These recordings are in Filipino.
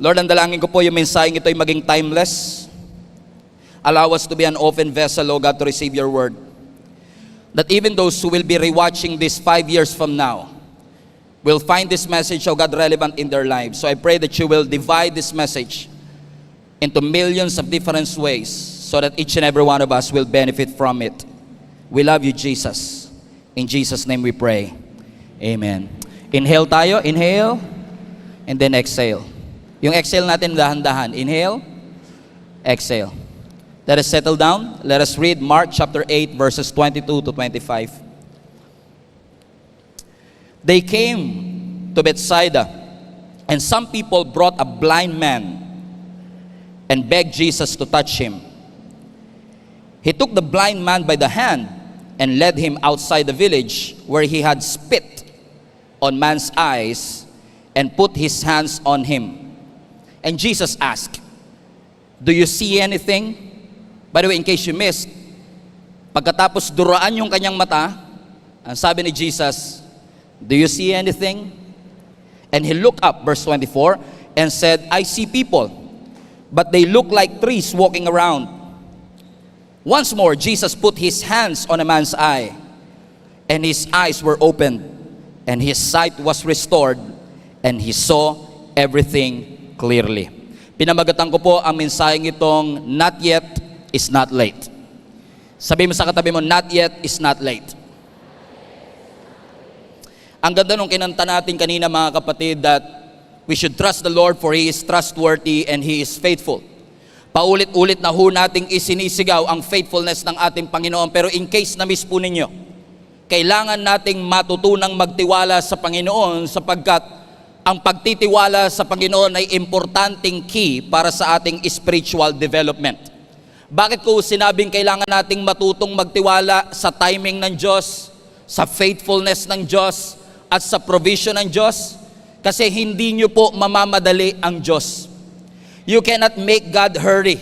Lord, ang dalangin ko po yung mensaheng ito ay maging timeless. Allow us to be an open vessel, O God, to receive your word. That even those who will be rewatching this 5 years from now will find this message, O God, relevant in their lives. So I pray that you will divide this message into millions of different ways so that each and every one of us will benefit from it. We love you, Jesus. In Jesus' name we pray. Amen. Inhale tayo. Inhale. And then exhale. Yung exhale natin dahan-dahan. Inhale. Exhale. Let us settle down. Let us read Mark chapter 8 verses 22 to 25. They came to Bethsaida, and some people brought a blind man and begged Jesus to touch him. He took the blind man by the hand and led him outside the village, where he had spit on man's eyes and put his hands on him. And Jesus asked, "Do you see anything?" By the way, in case you missed, pagkatapos duraan yung kanyang mata, ang sabi ni Jesus, "Do you see anything?" And he looked up, verse 24, and said, "I see people, but they look like trees walking around." Once more, Jesus put his hands on a man's eye, and his eyes were opened, and his sight was restored, and he saw everything clearly. Pinamagatan ko po ang mensaheng itong, not yet is not late. Sabi mo sa katabi mo, not yet is not late. Ang ganda nung kinanta natin kanina, mga kapatid, that we should trust the Lord for He is trustworthy and He is faithful. Paulit-ulit na ho nating isinisigaw ang faithfulness ng ating Panginoon. Pero in case na miss po ninyo, kailangan nating matutunang magtiwala sa Panginoon, sapagkat ang pagtitiwala sa Panginoon ay importanteng key para sa ating spiritual development. Bakit ko sinabing kailangan nating matutong magtiwala sa timing ng Diyos, sa faithfulness ng Diyos, at sa provision ng Diyos? Kasi hindi nyo po mamamadali ang Diyos. You cannot make God hurry.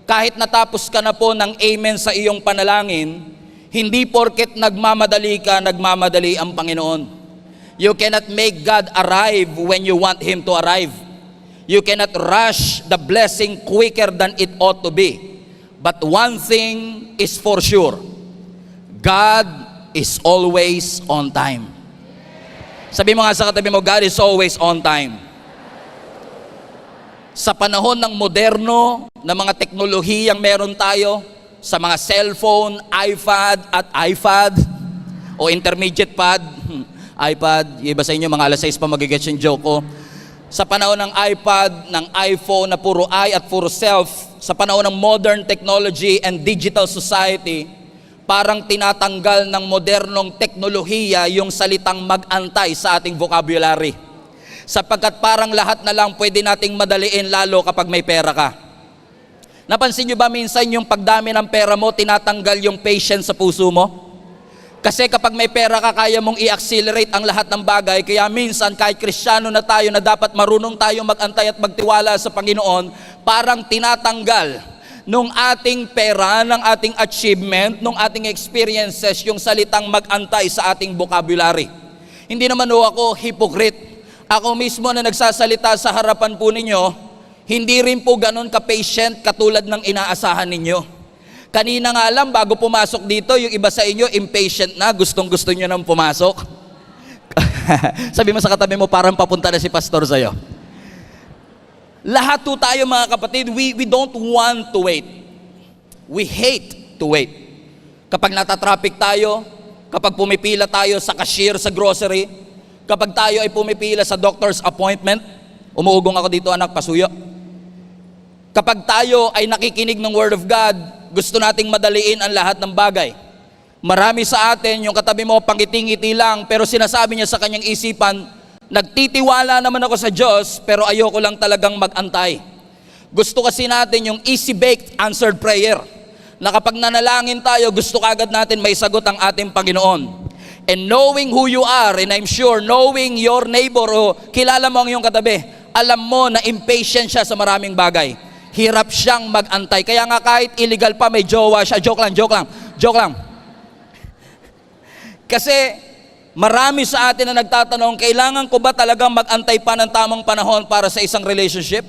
Kahit natapos ka na po ng amen sa iyong panalangin, hindi porket nagmamadali ka, nagmamadali ang Panginoon. You cannot make God arrive when you want Him to arrive. You cannot rush the blessing quicker than it ought to be. But one thing is for sure, God is always on time. Sabi mo nga sa katabi mo, God is always on time. Sa panahon ng moderno, na mga teknolohiyang meron tayo, sa mga cellphone, iPad at iPad, o intermediate pad, iPad, yung iba sa inyo, mga alas 6 pa magigets yung joke ko. Sa panahon ng iPad, ng iPhone na puro I at puro self, sa panahon ng modern technology and digital society, parang tinatanggal ng modernong teknolohiya yung salitang mag-antay sa ating vocabulary. Sapagkat parang lahat na lang pwede nating madaliin, lalo kapag may pera ka. Napansin nyo ba minsan yung pagdami ng pera mo, tinatanggal yung patience sa puso mo? Kasi kapag may pera ka, kaya mong i-accelerate ang lahat ng bagay. Kaya minsan, kahit Kristiyano na tayo na dapat marunong tayo mag-antay at magtiwala sa Panginoon, parang tinatanggal nung ating pera, ng ating achievement, nung ating experiences, yung salitang mag-antay sa ating vocabulary. Hindi naman ako hypocrite. Ako mismo na nagsasalita sa harapan po ninyo, hindi rin po ganun ka-patient katulad ng inaasahan ninyo. Kanina nga lang, bago pumasok dito, yung iba sa inyo, impatient na, gustong-gusto nyo nang pumasok. Sabi mo sa katabi mo, parang papunta na si pastor sa'yo. Lahat po tayo, mga kapatid, we don't want to wait. We hate to wait. Kapag natatraffic tayo, kapag pumipila tayo sa cashier sa grocery, kapag tayo ay pumipila sa doctor's appointment, umuugong ako dito, anak, pasuyo. Kapag tayo ay nakikinig ng Word of God, gusto nating madaliin ang lahat ng bagay. Marami sa atin, yung katabi mo, pangiti-ngiti lang, pero sinasabi niya sa kanyang isipan, nagtitiwala naman ako sa Diyos, pero ayoko lang talagang mag-antay. Gusto kasi natin yung easy-baked answered prayer, na kapag nanalangin tayo, gusto kagad natin may sagot ang ating Panginoon. And knowing who you are, and I'm sure, knowing your neighbor, o kilala mo ang iyong katabi, alam mo na impatient siya sa maraming bagay. Hirap siyang mag-antay. Kaya nga kahit illegal pa, may jowa siya. Joke lang. Kasi Marami sa atin na nagtatanong, kailangan ko ba talagang mag-antay pa ng tamang panahon para sa isang relationship?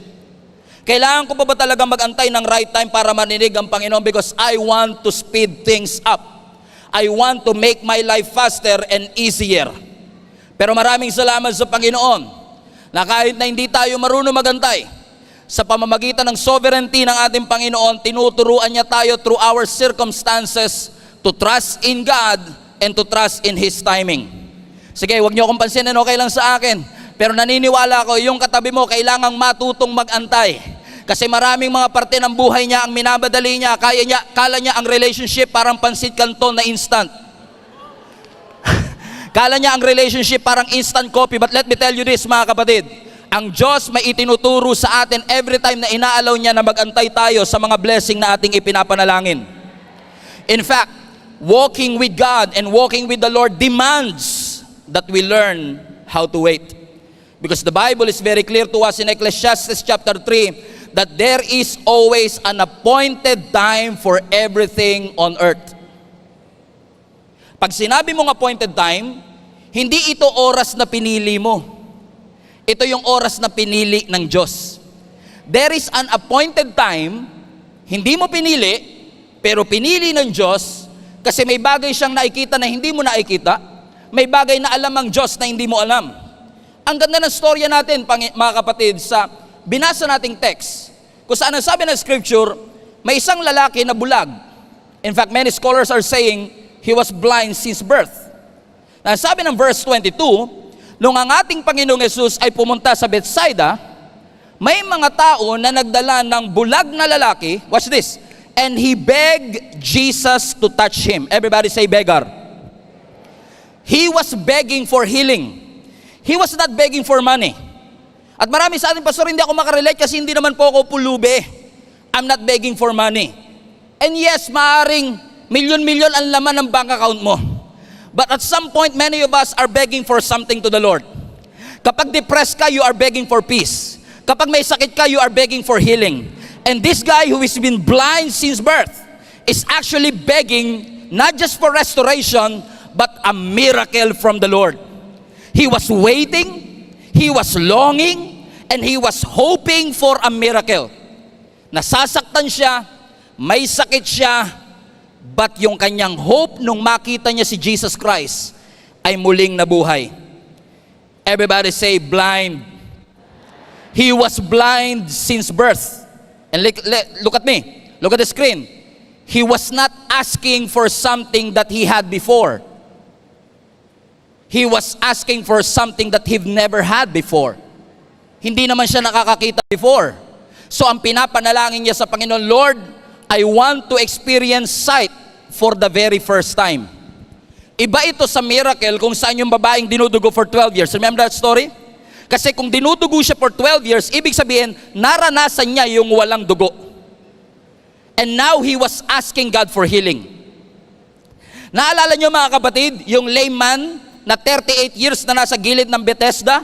Kailangan ko pa ba talagang mag-antay ng right time para maninig ang Panginoon? Because I want to speed things up. I want to make my life faster and easier. Pero maraming salamat sa Panginoon na kahit na hindi tayo marunong magantay, sa pamamagitan ng sovereignty ng ating Panginoon, tinuturuan niya tayo through our circumstances to trust in God and to trust in His timing. Sige, huwag niyo akong pansinin, okay lang sa akin. Pero naniniwala ko, yung katabi mo, kailangang matutong mag-antay. Kasi maraming mga parte ng buhay niya ang minabadali niya. Kala niya ang relationship parang pansit canton na instant. Kala niya ang relationship parang instant coffee. But let me tell you this, mga kapatid. Ang Diyos may itinuturo sa atin every time na inaalaw niya na mag-antay tayo sa mga blessing na ating ipinapanalangin. In fact, walking with God and walking with the Lord demands that we learn how to wait. Because the Bible is very clear to us in Ecclesiastes chapter 3 that there is always an appointed time for everything on earth. Pag sinabi mong appointed time, hindi ito oras na pinili mo. Ito yung oras na pinili ng Diyos. There is an appointed time, hindi mo pinili, pero pinili ng Diyos kasi may bagay siyang nakikita na hindi mo nakikita. May bagay na alam ang Diyos na hindi mo alam. Ang ganda ng storya natin, mga kapatid, sa binasa nating text, kung saan ang sabi ng scripture, may isang lalaki na bulag. In fact, many scholars are saying he was blind since birth. Na sabi ng verse 22, nung ang ating Panginoong Yesus ay pumunta sa Bethsaida, may mga tao na nagdala ng bulag na lalaki, watch this, and he begged Jesus to touch him. Everybody say beggar. He was begging for healing. He was not begging for money. At marami sa atin, pastor, hindi ako makarelate kasi hindi naman po ako pulube. I'm not begging for money. And yes, maaring milyon-milyon ang laman ng bank account mo. But at some point, many of us are begging for something to the Lord. Kapag depressed ka, you are begging for peace. Kapag may sakit ka, you are begging for healing. And this guy who has been blind since birth is actually begging not just for restoration, but a miracle from the Lord. He was waiting, he was longing, and he was hoping for a miracle. Nasasaktan siya, may sakit siya, but yung kanyang hope nung makita niya si Jesus Christ ay muling nabuhay. Everybody say blind. He was blind since birth. And look at me, look at the screen. He was not asking for something that he had before. He was asking for something that he've never had before. Hindi naman siya nakakakita before. So ang pinapanalangin niya sa Panginoon, Lord, I want to experience sight for the very first time. Iba ito sa miracle kung saan yung babaeng dinudugo for 12 years. Remember that story? Kasi kung dinudugo siya for 12 years, ibig sabihin, naranasan niya yung walang dugo. And now he was asking God for healing. Naalala niyo mga kapatid, yung lame man na 38 years na nasa gilid ng Bethesda,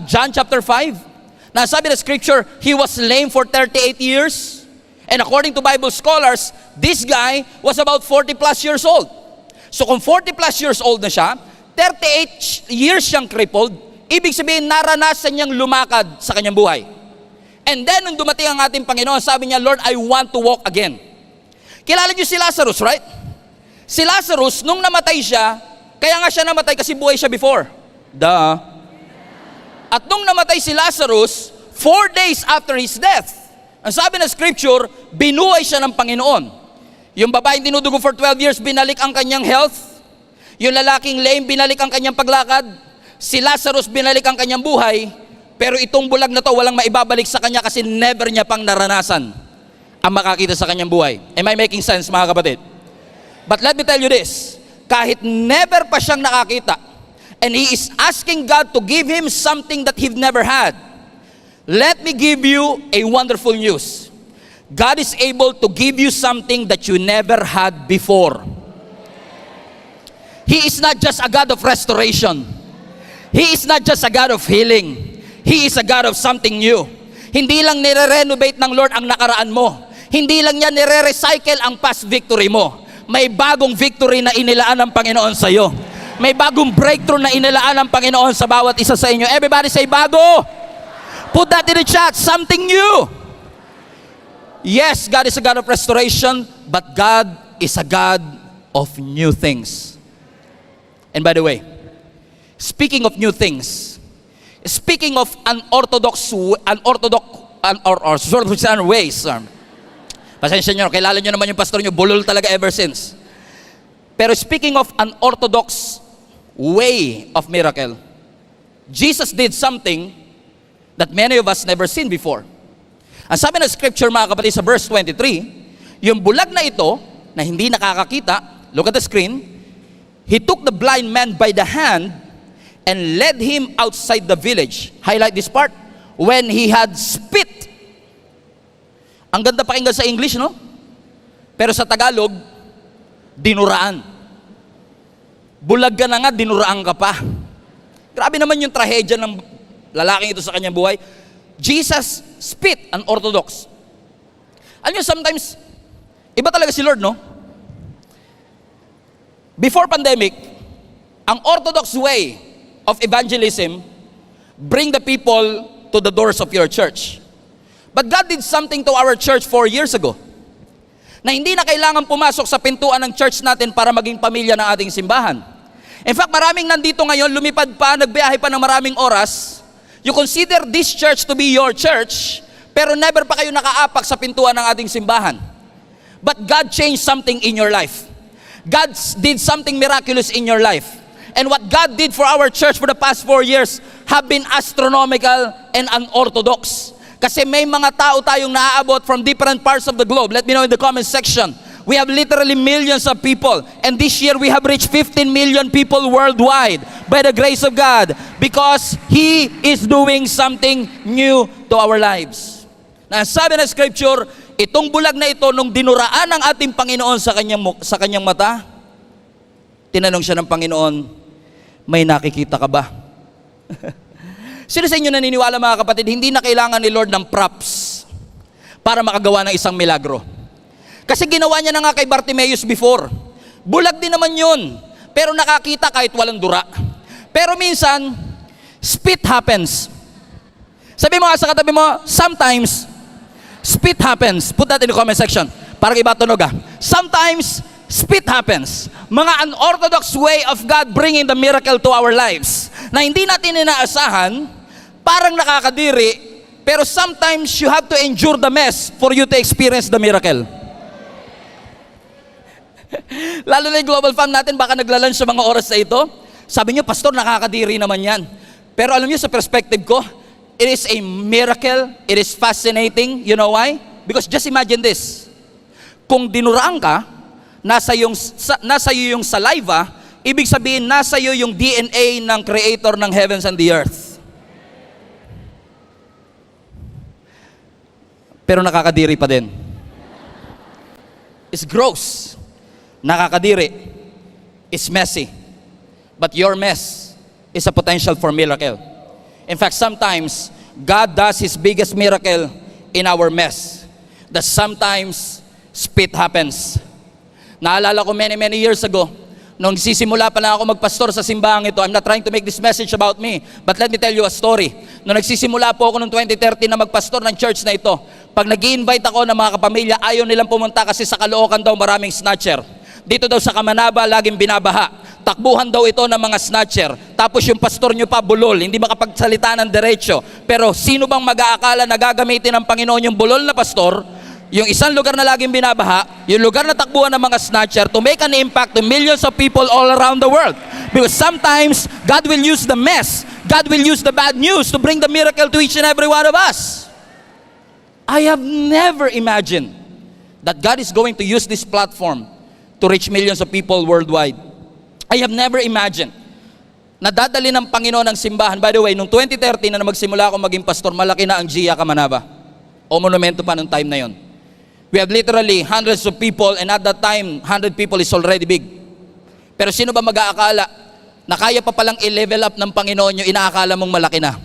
John chapter 5, nasabi na scripture, he was lame for 38 years. And according to Bible scholars, this guy was about 40 plus years old. So kung 40 plus years old na siya, 38 years siyang crippled, ibig sabihin naranasan niyang lumakad sa kanyang buhay. And then nung dumating ang ating Panginoon, sabi niya, Lord, I want to walk again. Kilala niyo si Lazarus, right? Si Lazarus, nung namatay siya, kaya nga siya namatay kasi buhay siya before. Duh. At nung namatay si Lazarus, 4 days after his death, ang sabi ng scripture, binuhay siya ng Panginoon. Yung babaeng dinudugo for 12 years, binalik ang kanyang health. Yung lalaking lame, binalik ang kanyang paglakad. Si Lazarus, binalik ang kanyang buhay. Pero itong bulag na to, walang maibabalik sa kanya kasi never niya pang naranasan ang makakita sa kanyang buhay. Am I making sense, mga kapatid? But let me tell you this, kahit never pa siyang nakakita, and he is asking God to give him something that he've never had, let me give you a wonderful news. God is able to give you something that you never had before. He is not just a God of restoration. He is not just a God of healing. He is a God of something new. Hindi lang nire-renovate ng Lord ang nakaraan mo. Hindi lang niya nire-recycle ang past victory mo. May bagong victory na inilaan ng Panginoon sa iyo. May bagong breakthrough na inilaan ng Panginoon sa bawat isa sa inyo. Everybody say bago. Put that in the chat. Something new. Yes, God is a God of restoration, but God is a God of new things. And by the way, speaking of new things, speaking of unorthodox ways, pasensya nyo, kilala nyo naman yung pastor nyo, bulol talaga ever since. Pero speaking of unorthodox way of miracle, Jesus did something that many of us never seen before. Ang sabi ng scripture, mga kapatid, sa verse 23, yung bulag na ito, na hindi nakakakita, look at the screen, he took the blind man by the hand and led him outside the village. Highlight this part. When he had spit. Ang ganda pakinggan sa English, no? Pero sa Tagalog, dinuraan. Bulag ka na nga, dinuraan ka pa. Grabe naman yung trahedya ng lalaking ito sa kanyang buhay. Jesus spit, unorthodox. Alam nyo, sometimes, iba talaga si Lord, no? Before pandemic, ang orthodox way of evangelism, bring the people to the doors of your church. But God did something to our church 4 years ago, na hindi na kailangan pumasok sa pintuan ng church natin para maging pamilya ng ating simbahan. In fact, maraming nandito ngayon, lumipad pa, nagbiyahe pa ng maraming oras. You consider this church to be your church, pero never pa kayo nakaapak sa pintuan ng ating simbahan. But God changed something in your life. God did something miraculous in your life. And what God did for our church for the past 4 years have been astronomical and unorthodox. Kasi may mga tao tayong naaabot from different parts of the globe. Let me know in the comment section. We have literally millions of people. And this year we have reached 15 million people worldwide by the grace of God, because He is doing something new to our lives. Na sabi ng scripture, itong bulag na ito, nung dinuraan ng ating Panginoon sa kanyang mata, tinanong siya ng Panginoon, may nakikita ka ba? Sino sa inyo naniniwala, mga kapatid, hindi na kailangan ni Lord ng props para makagawa ng isang milagro? Kasi ginawa niya na nga kay Bartimaeus before. Bulag din naman yun, pero nakakita kahit walang dura. Pero minsan, spit happens. Sabi mo nga sa katabi mo, sometimes, spit happens. Put that in the comment section. Parang iba tunog ah. Sometimes, spit happens. Mga unorthodox way of God bringing the miracle to our lives, na hindi natin inaasahan, parang nakakadiri, pero sometimes you have to endure the mess for you to experience the miracle. Lalo na yung global fam natin, baka naglalunch sa mga oras na ito. Sabi niyo, pastor, nakakadiri naman yan. Pero alam niyo, sa perspective ko, it is a miracle, it is fascinating. You know why? Because just imagine this. Kung dinuraan ka, nasa iyo yung saliva, ibig sabihin, nasa iyo yung DNA ng Creator ng heavens and the earth. Pero nakakadiri pa din. It's gross. Nakakadiri. It's messy. But your mess is a potential for miracle. In fact, sometimes, God does His biggest miracle in our mess. That sometimes, spit happens. Naalala ko many years ago, nung nagsisimula pa lang ako magpastor sa simbahang ito, I'm not trying to make this message about me, but let me tell you a story. Nung nagsisimula po ako noong 2013 na magpastor ng church na ito, pag nag-i-invite ako ng mga kapamilya, ayaw nilang pumunta kasi sa Caloocan daw maraming snatcher. Dito daw sa Kamanaba, laging binabaha. Takbuhan daw ito ng mga snatcher. Tapos yung pastor nyo pa, bulol, hindi makapagsalita ng diretso. Pero sino bang mag-aakala na gagamitin ng Panginoon yung bulol na pastor, yung isang lugar na laging binabaha, yung lugar na takbuhan ng mga snatcher, to make an impact to millions of people all around the world? Because sometimes, God will use the mess, God will use the bad news to bring the miracle to each and every one of us. I have never imagined that God is going to use this platform to reach millions of people worldwide. I have never imagined na dadali ng Panginoon ang simbahan. By the way, noong 2013 na magsimula ako maging pastor, malaki na ang GIA Kamanaba. O monumento pa noong time na yon. We have literally hundreds of people, and at that time, 100 people is already big. Pero sino ba mag-aakala na kaya pa palang i-level up ng Panginoon yung inaakala mong malaki na?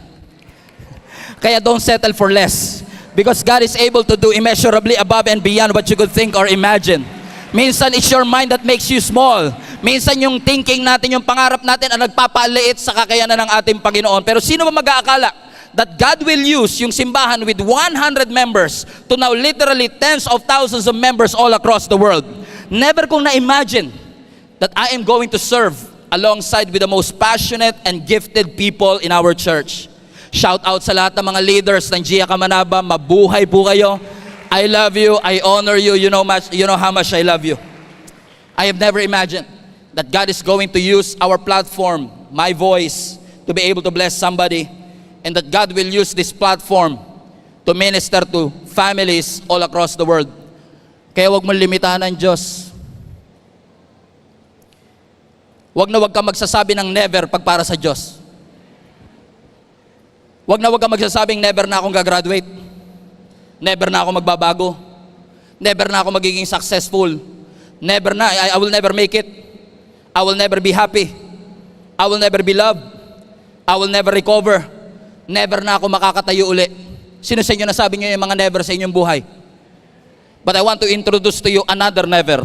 Kaya don't settle for less. Because God is able to do immeasurably above and beyond what you could think or imagine. Minsan, it's your mind that makes you small. Minsan yung thinking natin, yung pangarap natin ang nagpapaliit sa kakayanan ng ating Panginoon. Pero sino ba mag-aakala that God will use yung simbahan with 100 members to now literally tens of thousands of members all across the world? Never kong na-imagine that I am going to serve alongside with the most passionate and gifted people in our church. Shout out sa lahat ng mga leaders ng Gia Kamanaba. Mabuhay po kayo. I love you. I honor you. You know how much I love you. I have never imagined that God is going to use our platform, my voice, to be able to bless somebody, and that God will use this platform to minister to families all across the world. Kaya wag mo limitahan ang Diyos. Wag ka magsasabi ng never pag para sa Diyos. Wag ka magsasabing never na akong gagraduate. Never na ako magbabago. Never na ako magiging successful. Never na, I will never make it. I will never be happy. I will never be loved. I will never recover. Never na ako makakatayo uli. Sino sa inyo nasabi nyo yung mga never sa inyong buhay? But I want to introduce to you another never.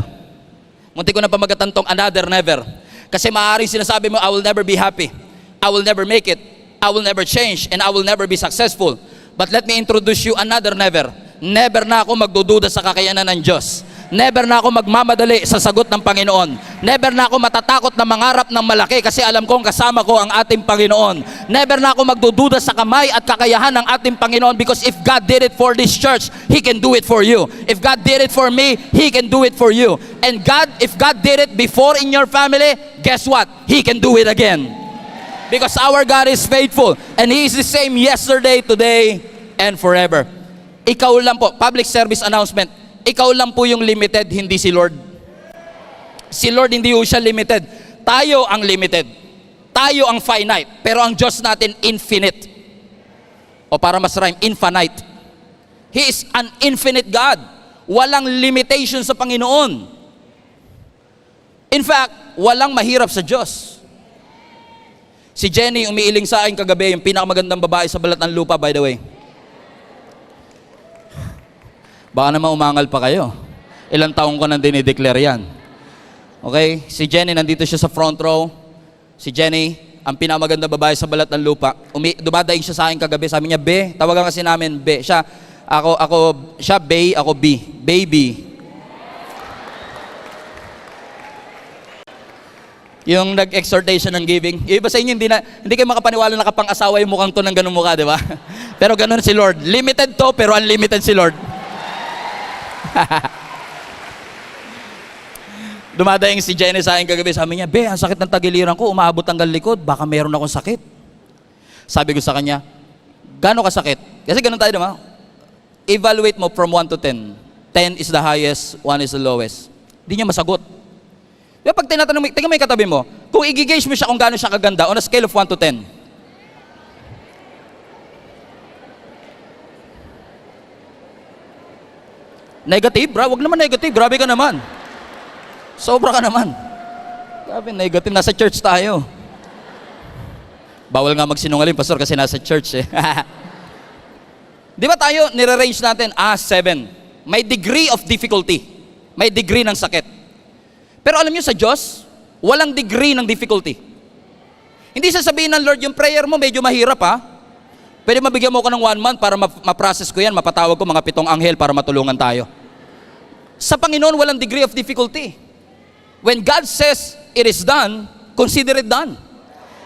Munti ko na pamagatan tong another never. Kasi maaaring sinasabi mo, I will never be happy. I will never make it. I will never change. And I will never be successful. But let me introduce you another never. Never na ako magdududa sa kakayanan ng Diyos. Never na ako magmamadali sa sagot ng Panginoon. Never na ako matatakot na mangarap ng malaki kasi alam kong kasama ko ang ating Panginoon. Never na ako magdududa sa kamay at kakayahan ng ating Panginoon because if God did it for this church, He can do it for you. If God did it for me, He can do it for you. And if God did it before in your family, guess what? He can do it again. Because our God is faithful and He is the same yesterday, today, and forever. Ikaw lang po, public service announcement, ikaw lang po yung limited, hindi si Lord. Si Lord hindi po siya limited. Tayo ang limited. Tayo ang finite. Pero ang Diyos natin, infinite. O para mas rhyme, infinite. He is an infinite God. Walang limitation sa Panginoon. In fact, walang mahirap sa Diyos. Si Jenny, umiiling sa akin kagabi, yung pinakamagandang babae sa balat ng lupa, by the way. Baka naman umangal pa kayo. Ilang taong ko nang dinideclare yan. Okay? Si Jenny, nandito siya sa front row. Si Jenny, ang pinamaganda babae sa balat ng lupa. Dumadaing siya sa akin kagabi. Sabi niya, Be, tawagan kasi namin, Be. Siya, Be, ako, B. Baby. Yung nag-exhortation ng giving. Yung iba sa inyo, hindi kayo makapaniwala na kapang-asawa yung mukhang to ng ganun mukha, di ba? Pero ganun si Lord. Limited to, pero unlimited si Lord. Dumadaing si Jenny sa akin kagabi, sabi niya, Be, ang sakit ng tagiliran ko, umaabot hanggang likod, baka meron akong sakit. Sabi ko sa kanya, gaano ka sakit? Kasi ganun tayo naman. Evaluate mo from 1 to 10. 10 is the highest, 1 is the lowest. Hindi niya masagot. Diba pag tinatanong mo, tingnan mo yung katabi mo, kung i-gauge mo siya kung gaano siya kaganda on a scale of 1 to 10. Negative, bro? Wag naman negative. Grabe ka naman. Sobra ka naman. Grabe, negative. Nasa church tayo. Bawal nga magsinungaling, pastor, kasi nasa church eh. Di ba tayo, nire-range natin, 7. May degree of difficulty. May degree ng sakit. Pero alam nyo sa Diyos, walang degree ng difficulty. Hindi sasabihin ng Lord, yung prayer mo medyo mahirap ha. Pwede mabigyan mo ko ng 1 month para ma-process ko yan, mapatawag ko mga 7 anghel para matulungan tayo. Sa Panginoon, walang degree of difficulty. When God says it is done, consider it done.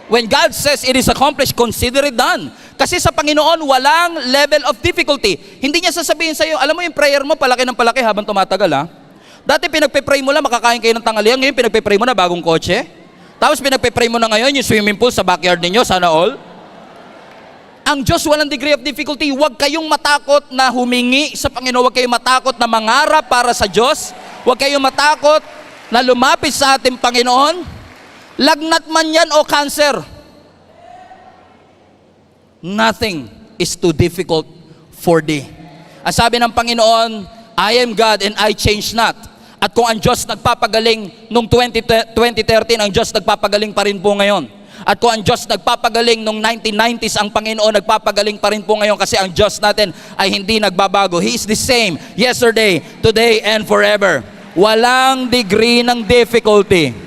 When God says it is accomplished, consider it done. Kasi sa Panginoon, walang level of difficulty. Hindi niya sasabihin sa iyo, alam mo yung prayer mo, palaki ng palaki habang tumatagal ha. Dati pinagpe-pray mo lang, makakain kayo ng tanghalian, ngayon pinagpe-pray mo na bagong kotse. Tapos pinagpe-pray mo na ngayon yung swimming pool sa backyard ninyo, sana all. Ang Diyos walang degree of difficulty. Huwag kayong matakot na humingi sa Panginoon. Huwag kayong matakot na mangarap para sa Diyos. Huwag kayong matakot na lumapit sa ating Panginoon. Lagnat man yan o cancer. Nothing is too difficult for thee. Ang sabi ng Panginoon, I am God and I change not. At kung ang Diyos nagpapagaling noong 2013, ang Diyos nagpapagaling pa rin po ngayon. At kung ang Diyos nagpapagaling noong 1990s, ang Panginoon nagpapagaling pa rin po ngayon kasi ang Diyos natin ay hindi nagbabago. He is the same yesterday, today, and forever. Walang degree ng difficulty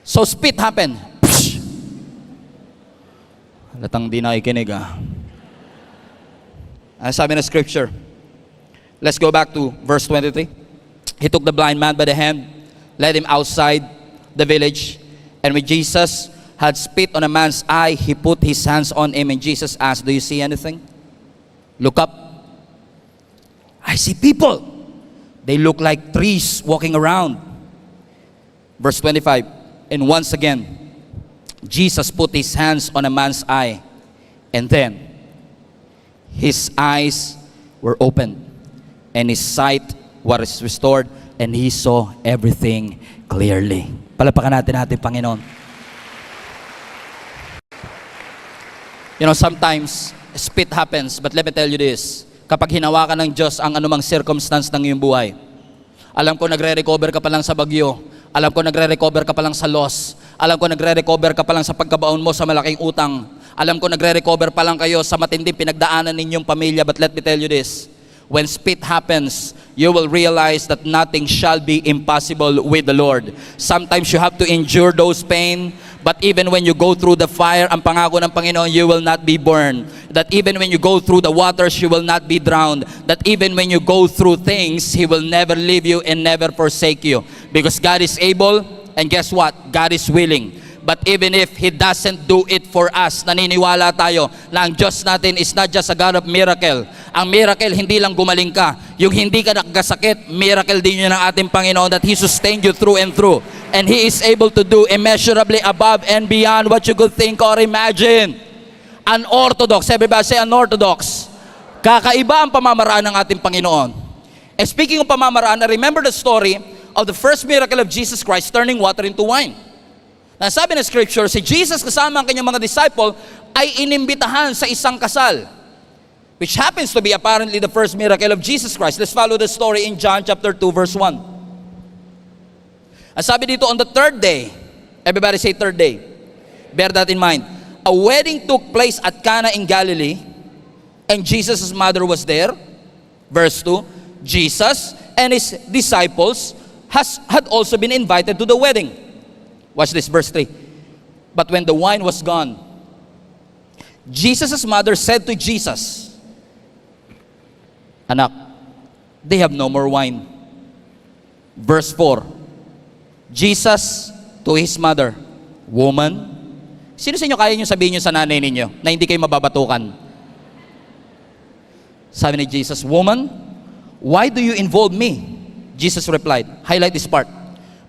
So spit happened. Psh! Halatang di nakikinig Ang sabi na scripture. Let's go back to verse 23. He took the blind man by the hand, led him outside the village, and when Jesus had spit on a man's eye, he put his hands on him, and Jesus asked, do you see anything? Look up. I see people. They look like trees walking around. Verse 25. And once again, Jesus put his hands on a man's eye, and then his eyes were opened, and his sight was restored, and he saw everything clearly. Palapakan natin Panginoon. You know, sometimes spit happens, but let me tell you this. Kapag hinawakan ng Diyos ang anumang circumstance ng iyong buhay, alam ko nagre-recover ka pa lang sa bagyo. Alam ko nagre-recover ka pa lang sa loss. Alam ko nagre-recover ka pa lang sa pagkabaon mo sa malaking utang. Alam ko nagre-recover pa lang kayo sa matinding pinagdaanan ninyong pamilya. But let me tell you this. When spit happens, you will realize that nothing shall be impossible with the Lord. Sometimes you have to endure those pain, but even when you go through the fire, ang pangako ng Panginoon, you will not be burned. That even when you go through the waters, you will not be drowned. That even when you go through things, He will never leave you and never forsake you. Because God is able, and guess what? God is willing. But even if He doesn't do it for us, naniniwala tayo na ang Diyos natin is not just a God of miracle. Ang miracle, hindi lang gumaling ka. Yung hindi ka nakasakit, miracle din yun ng ating Panginoon that He sustained you through and through. And He is able to do immeasurably above and beyond what you could think or imagine. Unorthodox. Everybody say unorthodox. Kakaiba ang pamamaraan ng ating Panginoon. And speaking of pamamaraan, I remember the story of the first miracle of Jesus Christ turning water into wine. Nasabi na scripture, si Jesus kasama ang kanyang mga disciple ay inimbitahan sa isang kasal, which happens to be apparently the first miracle of Jesus Christ. Let's follow the story in John chapter 2 verse 1. Ang sabi dito, on the third day, everybody say third day, bear that in mind, a wedding took place at Cana in Galilee, and Jesus' mother was there. Verse 2, Jesus and his disciples had also been invited to the wedding. Watch this, verse 3. But when the wine was gone, Jesus' mother said to Jesus, Anak, they have no more wine. Verse 4. Jesus to his mother, Woman, sino sa inyo kaya nyo sabihin nyo sa nanay ninyo na hindi kayo mababatukan? Sabi ni Jesus, Woman, why do you involve me? Jesus replied, highlight this part,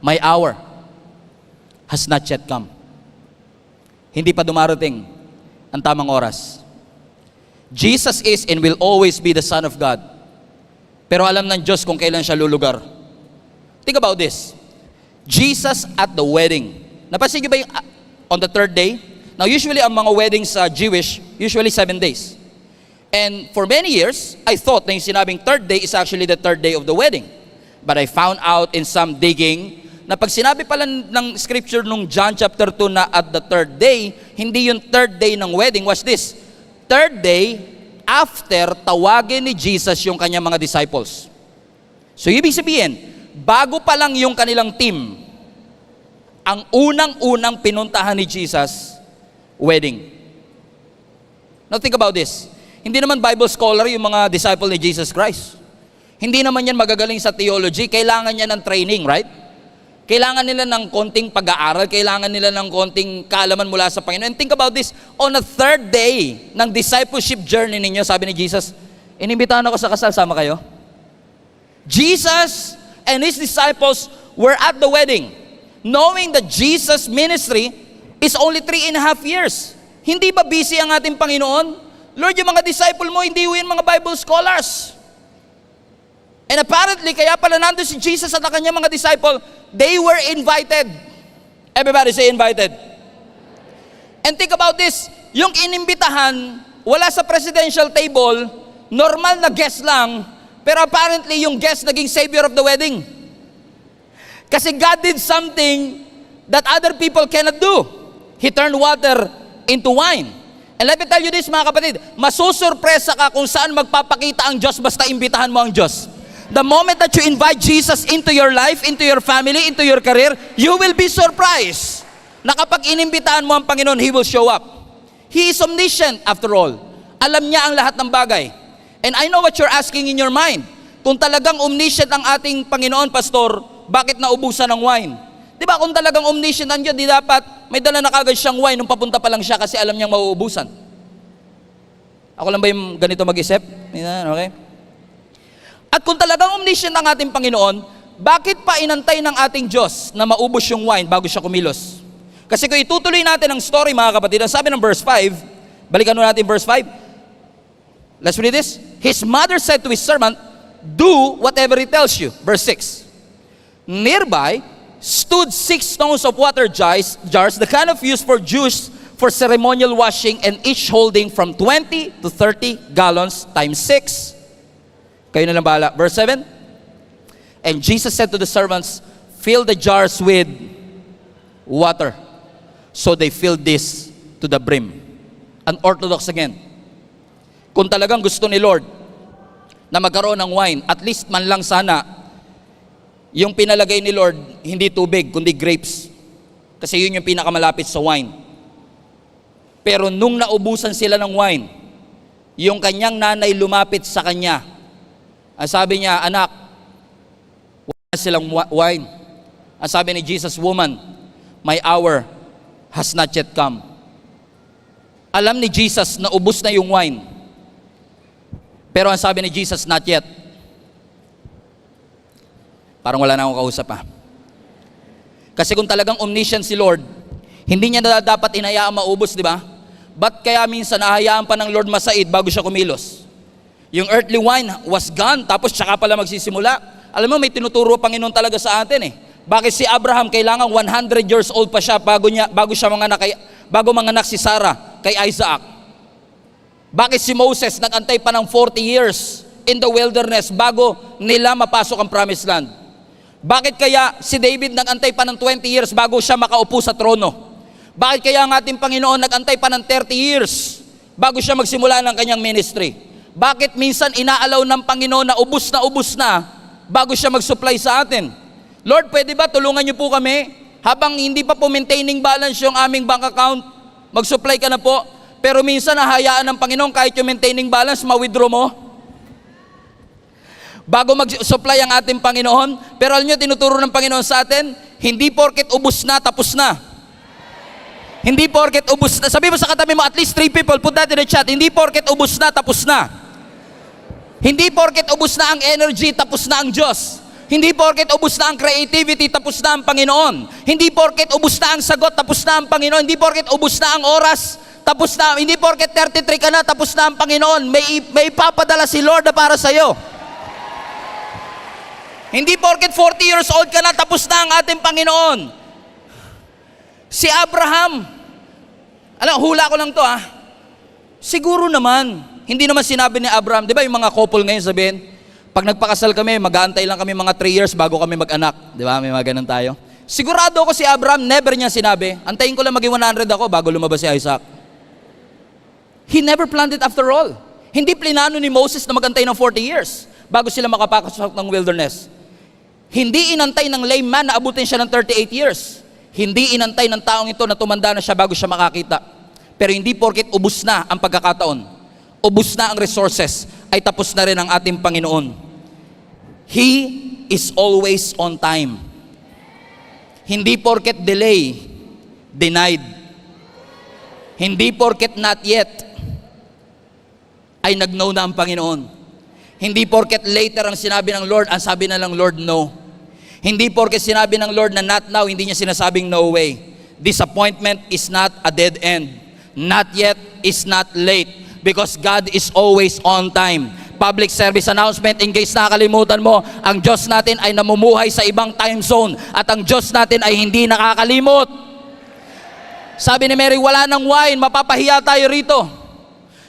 my hour has not yet come. Hindi pa dumarating ang tamang oras. Jesus is and will always be the Son of God. Pero alam ng Diyos kung kailan siya lulugar. Think about this. Jesus at the wedding. Napansin niyo ba yung on the third day? Now usually ang mga weddings sa Jewish, usually 7 days. And for many years, I thought na yung sinabing third day is actually the third day of the wedding. But I found out in some digging na pag sinabi pala ng scripture nung John chapter 2 na at the third day, hindi yung third day ng wedding. Watch this. Third day, after tawagin ni Jesus yung kanyang mga disciples. So ibig sabihin, bago pa lang yung kanilang team, ang unang-unang pinuntahan ni Jesus, wedding. Now think about this. Hindi naman Bible scholar yung mga disciple ni Jesus Christ. Hindi naman yan magagaling sa theology. Kailangan niya ng training, right? Kailangan nila ng konting pag-aaral, kailangan nila ng konting kaalaman mula sa Panginoon. And think about this, on the third day ng discipleship journey ninyo, sabi ni Jesus, inimbitahan ako sa kasal, sama kayo? Jesus and His disciples were at the wedding, knowing that Jesus' ministry is only 3.5 years. Hindi ba busy ang ating Panginoon? Lord, yung mga disciple mo, hindi yun mga Bible scholars. And apparently, kaya pala nandun si Jesus at ang kanyang mga disciple, they were invited. Everybody say invited. And think about this, yung inimbitahan, wala sa presidential table, normal na guest lang, pero apparently yung guest naging savior of the wedding. Kasi God did something that other people cannot do. He turned water into wine. And let me tell you this mga kapatid, masusurpresa ka kung saan magpapakita ang Diyos basta imbitahan mo ang Diyos. The moment that you invite Jesus into your life, into your family, into your career, you will be surprised. na kapag inimbitahan mo ang Panginoon, He will show up. He is omniscient after all. Alam niya ang lahat ng bagay. And I know what you're asking in your mind. Kung talagang omniscient ang ating Panginoon, Pastor, bakit naubusan ng wine? Di ba kung talagang omniscient ang Diyos, di dapat may dala na kagad siyang wine nung papunta pa lang siya kasi alam niyang mauubusan. Ako lang ba yung ganito mag-isip? Okay? At kung talagang omniscient ang ating Panginoon, bakit pa inantay ng ating Diyos na maubos yung wine bago siya kumilos? Kasi kung itutuloy natin ang story, mga kapatid, ang sabi ng verse 5, balikan mo natin verse 5. Let's read this. His mother said to his servant, do whatever he tells you. Verse 6. Nearby stood 6 stones of water jars, the kind of used for Jews for ceremonial washing, and each holding from 20 to 30 gallons times 6. Kayo na lang bahala. Verse 7. And Jesus said to the servants, fill the jars with water. So they filled this to the brim. Unorthodox again. Kung talagang gusto ni Lord na magkaroon ng wine, at least man lang sana, yung pinalagay ni Lord, hindi tubig, kundi grapes. Kasi yun yung pinakamalapit sa wine. Pero nung naubusan sila ng wine, yung kanyang nanay lumapit sa kanya. Ang sabi niya, anak, wala na silang wine. Ang sabi ni Jesus, woman, my hour has not yet come. Alam ni Jesus na ubos na yung wine. Pero ang sabi ni Jesus, not yet. Parang wala na akong kausap pa. Kasi kung talagang omniscient si Lord, hindi niya na dapat inayaan maubos, di ba? Ba't kaya minsan nahayaan pa ng Lord masaid bago siya kumilos? Yung earthly wine was gone, tapos tsaka pala magsisimula. Alam mo, may tinuturo Panginoon talaga sa atin eh. Bakit si Abraham kailangan 100 years old pa siya bago manganak si Sarah kay Isaac? Bakit si Moses nag-antay pa ng 40 years in the wilderness bago nila mapasok ang promised land? Bakit kaya si David nag-antay pa ng 20 years bago siya makaupo sa trono? Bakit kaya ang ating Panginoon nag-antay pa ng 30 years bago siya magsimula ng kanyang ministry? Bakit minsan inaalaw ng Panginoon na ubus na bago siya mag-supply sa atin? Lord, pwede ba tulungan niyo po kami habang hindi pa po maintaining balance yung aming bank account, mag-supply ka na po, pero minsan nahayaan ng Panginoon kahit yung maintaining balance, ma-withdraw mo bago mag-supply ang ating Panginoon. Pero alam niyo, tinuturo ng Panginoon sa atin, hindi porket ubus na, tapos na. Hindi porket ubus na. Sabi mo sa katabi mo, at least 3 people, put that in the chat. Hindi porket ubus na, tapos na. Hindi porket ubus na ang energy, tapos na ang Diyos. Hindi porket ubus na ang creativity, tapos na ang Panginoon. Hindi porket ubus na ang sagot, tapos na ang Panginoon. Hindi porket ubus na ang oras, tapos na. Hindi porket 33 ka na, tapos na ang Panginoon. May ipapadala si Lord na para sa'yo. Hindi porket 40 years old ka na, tapos na ang ating Panginoon. Si Abraham, hula ko lang to siguro naman, hindi naman sinabi ni Abraham, di ba yung mga couple ngayon sabihin, pag nagpakasal kami, mag-aantay lang kami mga 3 years bago kami mag-anak. Di ba? May mga ganun tayo. Sigurado ako si Abraham, never niya sinabi, antayin ko lang maging 100 ako bago lumabas si Isaac. He never planned it after all. Hindi plinano ni Moses na mag-antay ng 40 years bago sila makapasok ng wilderness. Hindi inantay ng lame man na abutin siya ng 38 years. Hindi inantay ng taong ito na tumanda na siya bago siya makakita. Pero hindi porket ubus na ang pagkakataon, ubus na ang resources, ay tapos na rin ang ating Panginoon. He is always on time. Hindi porket delay, denied. Hindi porket not yet, ay nag-no na ang Panginoon. Hindi porket later ang sinabi ng Lord, ang sabi na lang Lord, no. Hindi porket sinabi ng Lord na not now, hindi niya sinasabing no way. Disappointment is not a dead end. Not yet is not late. Because God is always on time. Public service announcement, in case nakakalimutan mo, ang Diyos natin ay namumuhay sa ibang time zone. At ang Diyos natin ay hindi nakakalimot. Sabi ni Mary, wala nang wine, mapapahiya tayo rito.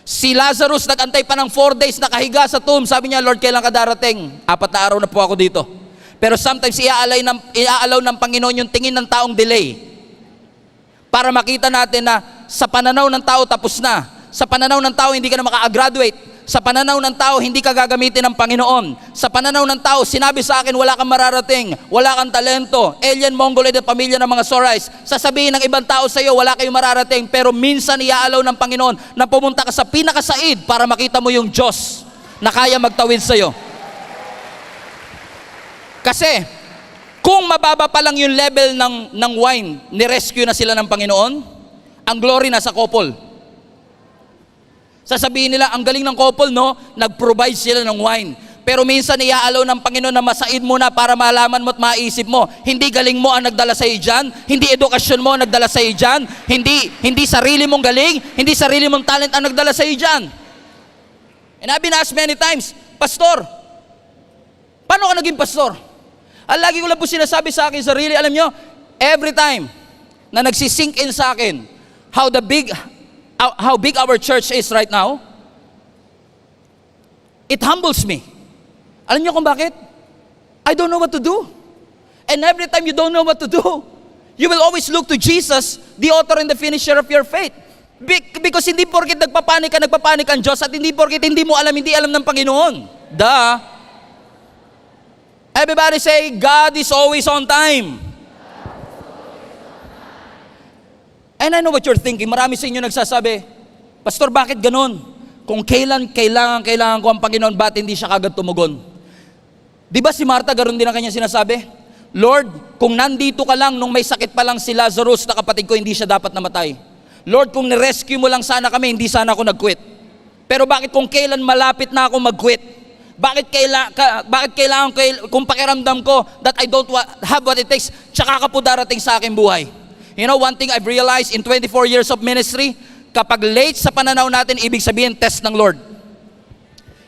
Si Lazarus nag-antay pa ng 4 days nakahiga sa tomb. Sabi niya, Lord, kailan ka darating? 4 na araw na po ako dito. Pero sometimes iaalaw ng Panginoon yung tingin ng taong delay. Para makita natin na sa pananaw ng tao tapos na. Sa pananaw ng tao hindi ka na maka-graduate. Sa pananaw ng tao, hindi ka gagamitin ng Panginoon. Sa pananaw ng tao, sinabi sa akin, wala kang mararating, wala kang talento, alien, mongoloid at pamilya ng mga Sorais. Sasabihin ng ibang tao sa iyo, wala kayong mararating, pero minsan iaalaw ng Panginoon na pumunta ka sa pinakasaid para makita mo yung Diyos na kaya magtawid sa iyo. Kasi, kung mababa pa lang yung level ng wine, ni-rescue na sila ng Panginoon, ang glory na sa couple. Sasabihin nila, ang galing ng couple, no? Nag-provide sila ng wine. Pero minsan iaalaw ng Panginoon na masaid mo na para malaman mo at maisip mo. Hindi galing mo ang nagdala sa iyo dyan. Hindi edukasyon mo ang nagdala sa iyo dyan. Hindi sarili mong galing. Hindi sarili mong talent ang nagdala sa iyo dyan. And I've been asked many times, Pastor, paano ka naging pastor? Ang lagi ko lang po sinasabi sa akin sarili, alam nyo, every time na nagsisink in sa akin, how big our church is right now, it humbles me. Alam niyo kung bakit? I don't know what to do. And every time you don't know what to do, you will always look to Jesus, the author and the finisher of your faith. Because hindi porket nagpapanik ang Diyos, at hindi porket hindi alam ng Panginoon. Duh. Everybody say, God is always on time. And I know what you're thinking. Marami sa inyo nagsasabi, Pastor, bakit ganun? Kung kailangan ko ang Panginoon, ba't hindi siya kagad tumugon? Di ba si Martha, garon din ang kanya sinasabi? Lord, kung nandito ka lang nung may sakit pa lang si Lazarus na kapatid ko, hindi siya dapat namatay. Lord, kung nirescue mo lang sana kami, hindi sana ako nag-quit. Pero bakit kung kailan malapit na ako mag-quit? Bakit kailangan kung pakiramdam ko that I don't have what it takes, tsaka ka po darating sa aking buhay? You know, one thing I've realized in 24 years of ministry, kapag late sa pananaw natin, ibig sabihin test ng Lord.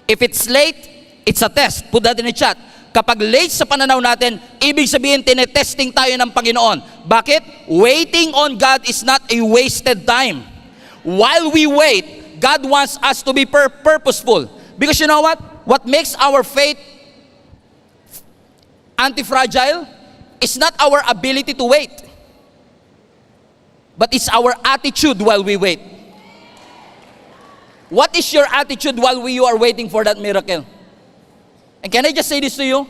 If it's late, it's a test. Put that in the chat. Kapag late sa pananaw natin, ibig sabihin tinetesting tayo ng Panginoon. Bakit? Waiting on God is not a wasted time. While we wait, God wants us to be purposeful. Because you know what? What makes our faith anti-fragile is not our ability to wait, but it's our attitude while we wait. What is your attitude while you are waiting for that miracle? And can I just say this to you?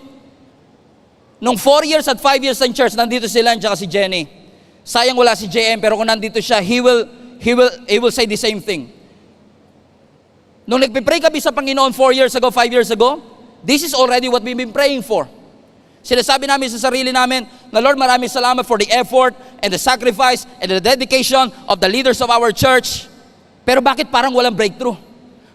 Nung 4 years at 5 years ng church, nandito sila at si Jenny. Sayang wala si JM, pero kung nandito siya, he will say the same thing. Nung nagpipray kami sa Panginoon 4 years ago, 5 years ago, this is already what we've been praying for. Sinasabi namin sa sarili namin na Lord, maraming salamat for the effort and the sacrifice and the dedication of the leaders of our church. Pero bakit parang walang breakthrough?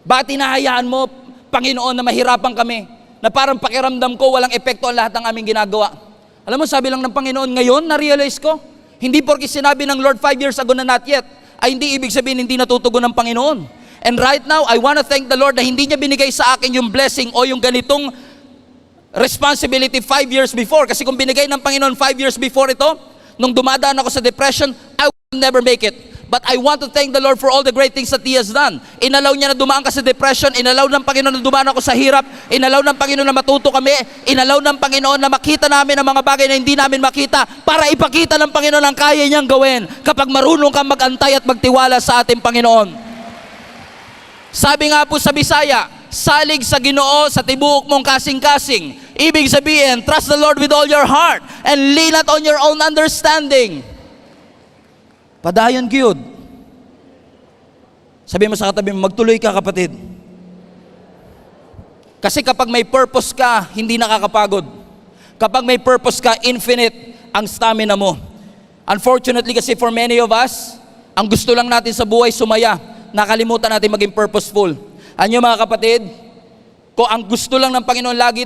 Bakit hinahayaan mo, Panginoon, na mahirapan kami? Na parang pakiramdam ko walang epekto ang lahat ng aming ginagawa. Alam mo, sabi lang ng Panginoon, ngayon na-realize ko, hindi porke sinabi ng Lord 5 years ago na not yet, ay hindi ibig sabihin hindi natutugon ng Panginoon. And right now, I want to thank the Lord na hindi niya binigay sa akin yung blessing o yung ganitong responsibility 5 years before. Kasi kung binigay ng Panginoon 5 years before ito, nung dumadaan ako sa depression, I will never make it. But I want to thank the Lord for all the great things that He has done. Inalaw niya na dumaan ka sa depression, inalaw ng Panginoon na dumaan ako sa hirap, inalaw ng Panginoon na matuto kami, inalaw ng Panginoon na makita namin ang mga bagay na hindi namin makita para ipakita ng Panginoon ang kaya niyang gawin kapag marunong kang magantay at magtiwala sa ating Panginoon. Sabi nga po sa Bisaya, salig sa Ginoo sa tibuok mong kasing-kasing. Ibig sabihin, trust the Lord with all your heart and lean not on your own understanding. Padayon gyud. Sabi mo sa katabi mo, magtuloy ka kapatid. Kasi kapag may purpose ka, hindi nakakapagod. Kapag may purpose ka, infinite ang stamina mo. Unfortunately kasi for many of us, ang gusto lang natin sa buhay sumaya. Nakalimutan natin maging purposeful. Anyo mga kapatid, kung ang gusto lang ng Panginoon lagi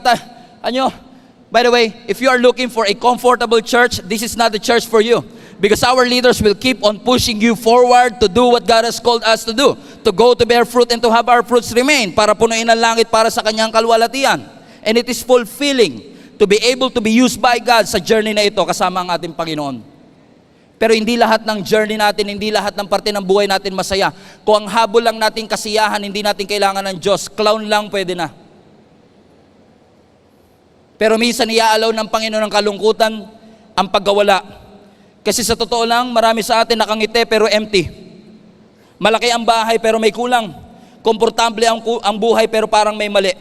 by the way, if you are looking for a comfortable church, this is not the church for you. Because our leaders will keep on pushing you forward to do what God has called us to do. To go to bear fruit and to have our fruits remain. Para punuin ang langit para sa kanyang kalwalatian. And it is fulfilling to be able to be used by God sa journey na ito kasama ang ating Panginoon. Pero hindi lahat ng journey natin, hindi lahat ng parte ng buhay natin masaya. Kung ang habol lang nating kasiyahan, hindi natin kailangan ng Diyos, clown lang pwede na. Pero minsan iaalaw ng Panginoon ng kalungkutan ang pagkawala. Kasi sa totoo lang, marami sa atin nakangiti pero empty. Malaki ang bahay pero may kulang. komportable ang buhay pero parang may mali.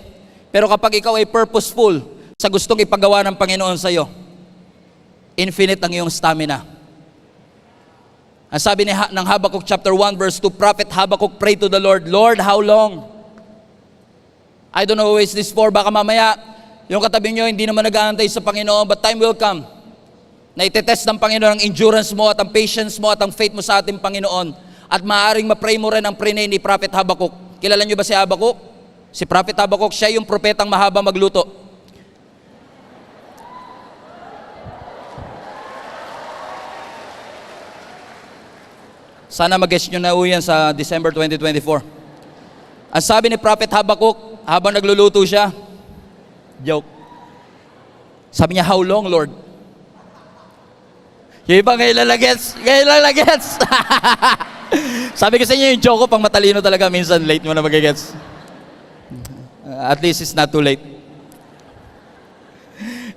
Pero kapag ikaw ay purposeful sa gustong ipagawa ng Panginoon sa iyo, infinite ang iyong stamina. Ang sabi ng Habakkuk chapter 1 verse 2, Prophet Habakkuk prayed to the Lord, Lord, how long? I don't know who is this for. Baka mamaya, yung katabi nyo, hindi naman nag-aantay sa Panginoon, but time will come na itetest ng Panginoon ang endurance mo at ang patience mo at ang faith mo sa ating Panginoon. At maaaring ma-pray mo rin ang prinay ni Prophet Habakkuk. Kilala nyo ba si Habakkuk? Si Prophet Habakkuk, siya yung propetang mahaba magluto. Sana mag-guess nyo na yan sa December 2024. Ang sabi ni Prophet Habakkuk, habang nagluluto siya, joke. Sabi niya, how long, Lord? Yung iba ngayon lang gets. Sabi ko sa inyo, yung joke ko, pang matalino talaga, minsan late mo na mag-gets. At least it's not too late.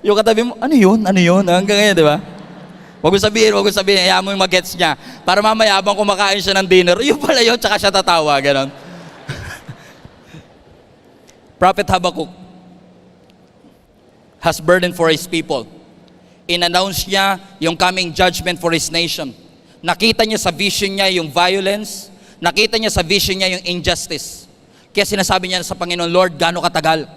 Yung katabi mo, ano yun? Hanggang ngayon, di ba? Huwag ko sabihin, hayaan mo yung mag-gets niya. Para mamaya, habang kumakain siya ng dinner, yun pala yun, tsaka siya tatawa, ganon. Prophet Habakkuk has burden for his people. In-announce niya yung coming judgment for his nation. Nakita niya sa vision niya yung violence. Nakita niya sa vision niya yung injustice. Kaya sinasabi niya sa Panginoon, Lord, gaano katagal?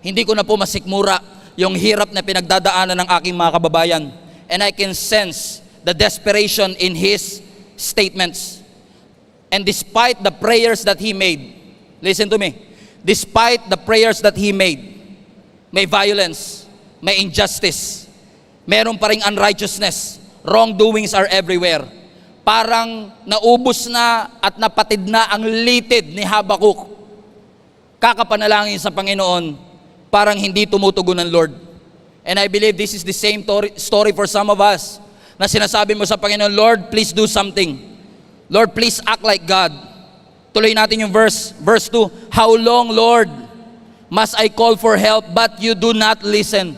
Hindi ko na po masikmura yung hirap na pinagdadaanan ng aking mga kababayan. And I can sense the desperation in his statements. And despite the prayers that he made, listen to me, despite the prayers that he made, may violence, may injustice, meron pa ring unrighteousness, wrongdoings are everywhere. Parang naubos na at napatid na ang litid ni Habakkuk. Kakapanalangin sa Panginoon, parang hindi tumutugon ng Lord. And I believe this is the same story for some of us, na sinasabi mo sa Panginoon, Lord, please do something. Lord, please act like God. Tuloy natin yung verse 2, how long, Lord, must I call for help, but you do not listen?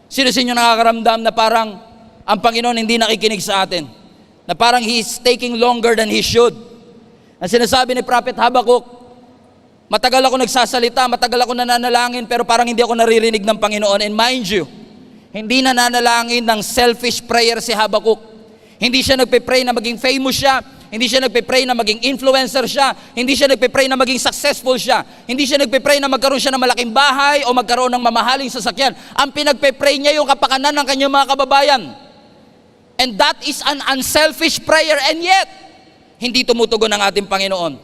Sino sa inyo nakakaramdam na parang ang Panginoon hindi nakikinig sa atin? Na parang He is taking longer than He should. Ang sinasabi ni Prophet Habakkuk, matagal ako nagsasalita, matagal ako nananalangin, pero parang hindi ako naririnig ng Panginoon. And mind you, hindi nananalangin ng selfish prayer si Habakkuk. Hindi siya nagpe-pray na maging famous siya. Hindi siya nagpe-pray na maging influencer siya. Hindi siya nagpe-pray na maging successful siya. Hindi siya nagpe-pray na magkaroon siya ng malaking bahay o magkaroon ng mamahaling sasakyan. Ang pinagpe-pray niya yung kapakanan ng kanyang mga kababayan. And that is an unselfish prayer, and yet, hindi tumutugon ang ating Panginoon.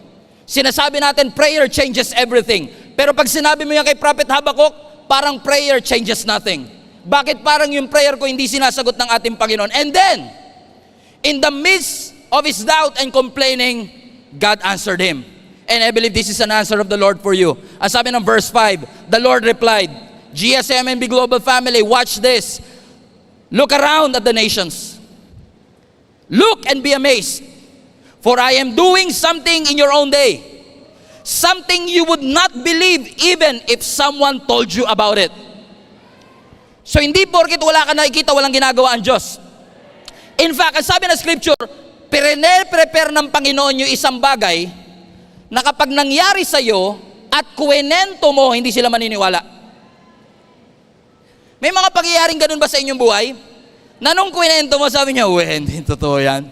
Sinasabi natin, prayer changes everything. Pero pag sinabi mo yan kay Prophet Habakkuk, parang prayer changes nothing. Bakit parang yung prayer ko hindi sinasagot ng ating Panginoon? And then, in the midst of his doubt and complaining, God answered him. And I believe this is an answer of the Lord for you. Ang sabi ng verse 5, the Lord replied, GSMNB Global Family, watch this. Look around at the nations. Look and be amazed. For I am doing something in your own day. Something you would not believe even if someone told you about it. So hindi porket wala ka nakikita, walang ginagawa ang Diyos. In fact, ang sabi ng scripture, prepare ng Panginoon yung isang bagay na kapag nangyari sa'yo at kuwenento mo, hindi sila maniniwala. May mga pangyayaring ganun ba sa inyong buhay? Na nung kuwenento mo, sabi niya, hindi totoo yan.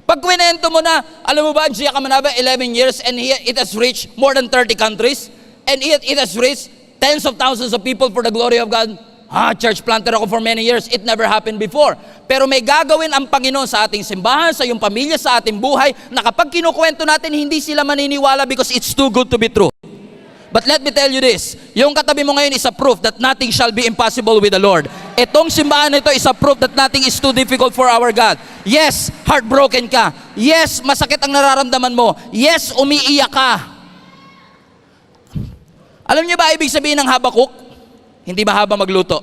Pag kuwenento mo na, alam mo ba, Gia Kamanaba, 11 years and it has reached more than 30 countries and it has reached tens of thousands of people for the glory of God. Church planter ako for many years. It never happened before. Pero may gagawin ang Panginoon sa ating simbahan, sa iyong pamilya, sa ating buhay, na kapag kinukwento natin, hindi sila maniniwala because it's too good to be true. But let me tell you this, yung katabi mo ngayon is a proof that nothing shall be impossible with the Lord. Itong simbahan nito is a proof that nothing is too difficult for our God. Yes, heartbroken ka. Yes, masakit ang nararamdaman mo. Yes, umiiyak ka. Alam niyo ba ibig sabihin ng Habakkuk? Hindi mahaba magluto.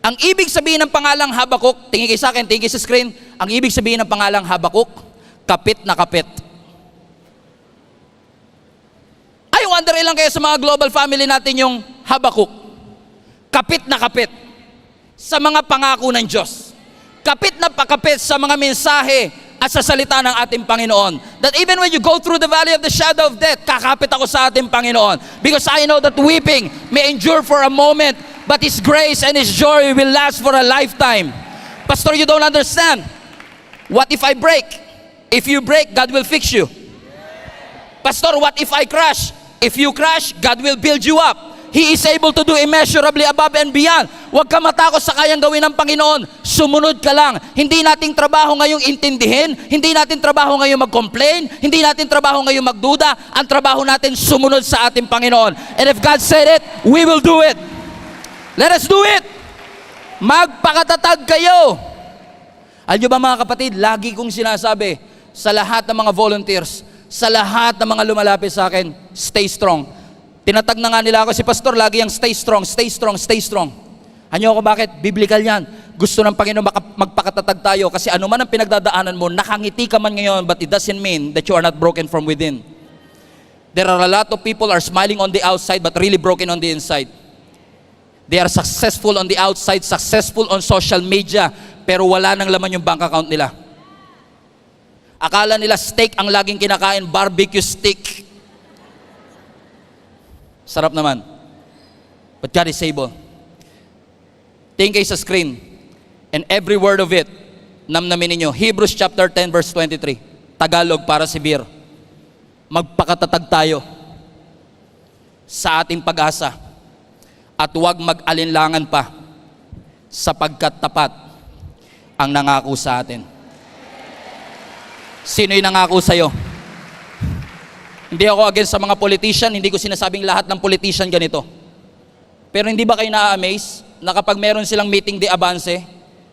Ang ibig sabihin ng pangalang Habakkuk, tingin kayo sa akin, tingin kayo sa screen, ang ibig sabihin ng pangalang Habakkuk, kapit na kapit. I wonder ilang kayo sa mga global family natin yung Habakkuk. Kapit na kapit sa mga pangako ng Diyos. Kapit na pakapit sa mga mensahe at sa salita ng ating Panginoon. That even when you go through the valley of the shadow of death, kakapit ako sa ating Panginoon. Because I know that weeping may endure for a moment, but His grace and His joy will last for a lifetime. Pastor, you don't understand. What if I break? If you break, God will fix you. Pastor, what if I crash? If you crash, God will build you up. He is able to do immeasurably above and beyond. Huwag ka matakot sa kayang gawin ng Panginoon. Sumunod ka lang. Hindi nating trabaho ngayong intindihin. Hindi natin trabaho ngayong mag-complain. Hindi natin trabaho ngayong magduda. Ang trabaho natin sumunod sa ating Panginoon. And if God said it, we will do it. Let us do it. Magpakatatag kayo. Alam nyo ba mga kapatid, lagi kong sinasabi sa lahat ng mga volunteers, sa lahat ng mga lumalapit sa akin, stay strong. Tinatag na nga nila ako, si Pastor, lagi yung stay strong, stay strong, stay strong. Ano ako bakit? Biblical yan. Gusto ng Panginoon magpakatatag tayo kasi ano man ang pinagdadaanan mo, nakangiti ka man ngayon, but it doesn't mean that you are not broken from within. There are a lot of people are smiling on the outside but really broken on the inside. They are successful on the outside, successful on social media, pero wala nang laman yung bank account nila. Akala nila steak ang laging kinakain, barbecue steak. Sarap naman. But God is able. Tingin kayo sa screen. And every word of it, namnamin ninyo. Hebrews chapter 10 verse 23. Tagalog para si Bir. Magpakatatag tayo sa ating pag-asa at huwag mag-alinlangan pa sapagkat tapat ang nangako sa atin. Sino yung nangako sa'yo? Hindi ako against sa mga politician, hindi ko sinasabing lahat ng politician ganito. Pero hindi ba kayo na-amaze na kapag meron silang meeting de avance,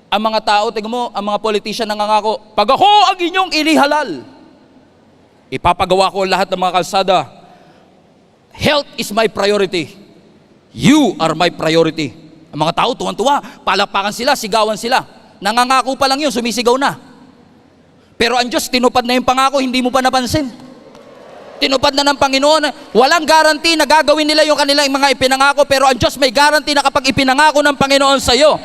ang mga tao, tingnan mo, ang mga politician nangangako, pag ako ang inyong inihalal, ipapagawa ko lahat ng mga kalsada. Health is my priority. You are my priority. Ang mga tao, tuwan-tuwa, palapakan sila, sigawan sila. Nangangako pa lang yun, sumisigaw na. Pero ang Diyos, tinupad na yung pangako, hindi mo pa napansin. Tinupad na ng Panginoon. Walang guarantee na gagawin nila yung kanilang mga ipinangako, pero ang Diyos may guarantee na kapag ipinangako ng Panginoon sa iyo.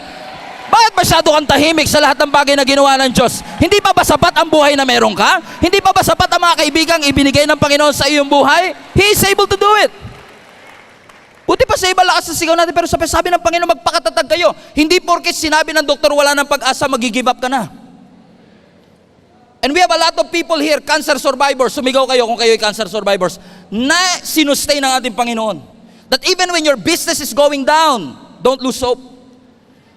Bakit masyado kang tahimik sa lahat ng bagay na ginawa ng Diyos? Hindi pa ba sapat ang buhay na meron ka? Hindi pa ba sapat ang mga kaibigang ibinigay ng Panginoon sa iyong buhay? He is able to do it. Buti pa sa iba lakas sa sigaw natin, pero sabi ng Panginoon, magpakatatag kayo. Hindi porke sinabi ng doktor wala ng pag-asa, mag-give up ka na. And we have a lot of people here, cancer survivors. Sumigaw kayo kung kayo ay cancer survivors, na sinustay ng ating Panginoon. That even when your business is going down, don't lose hope.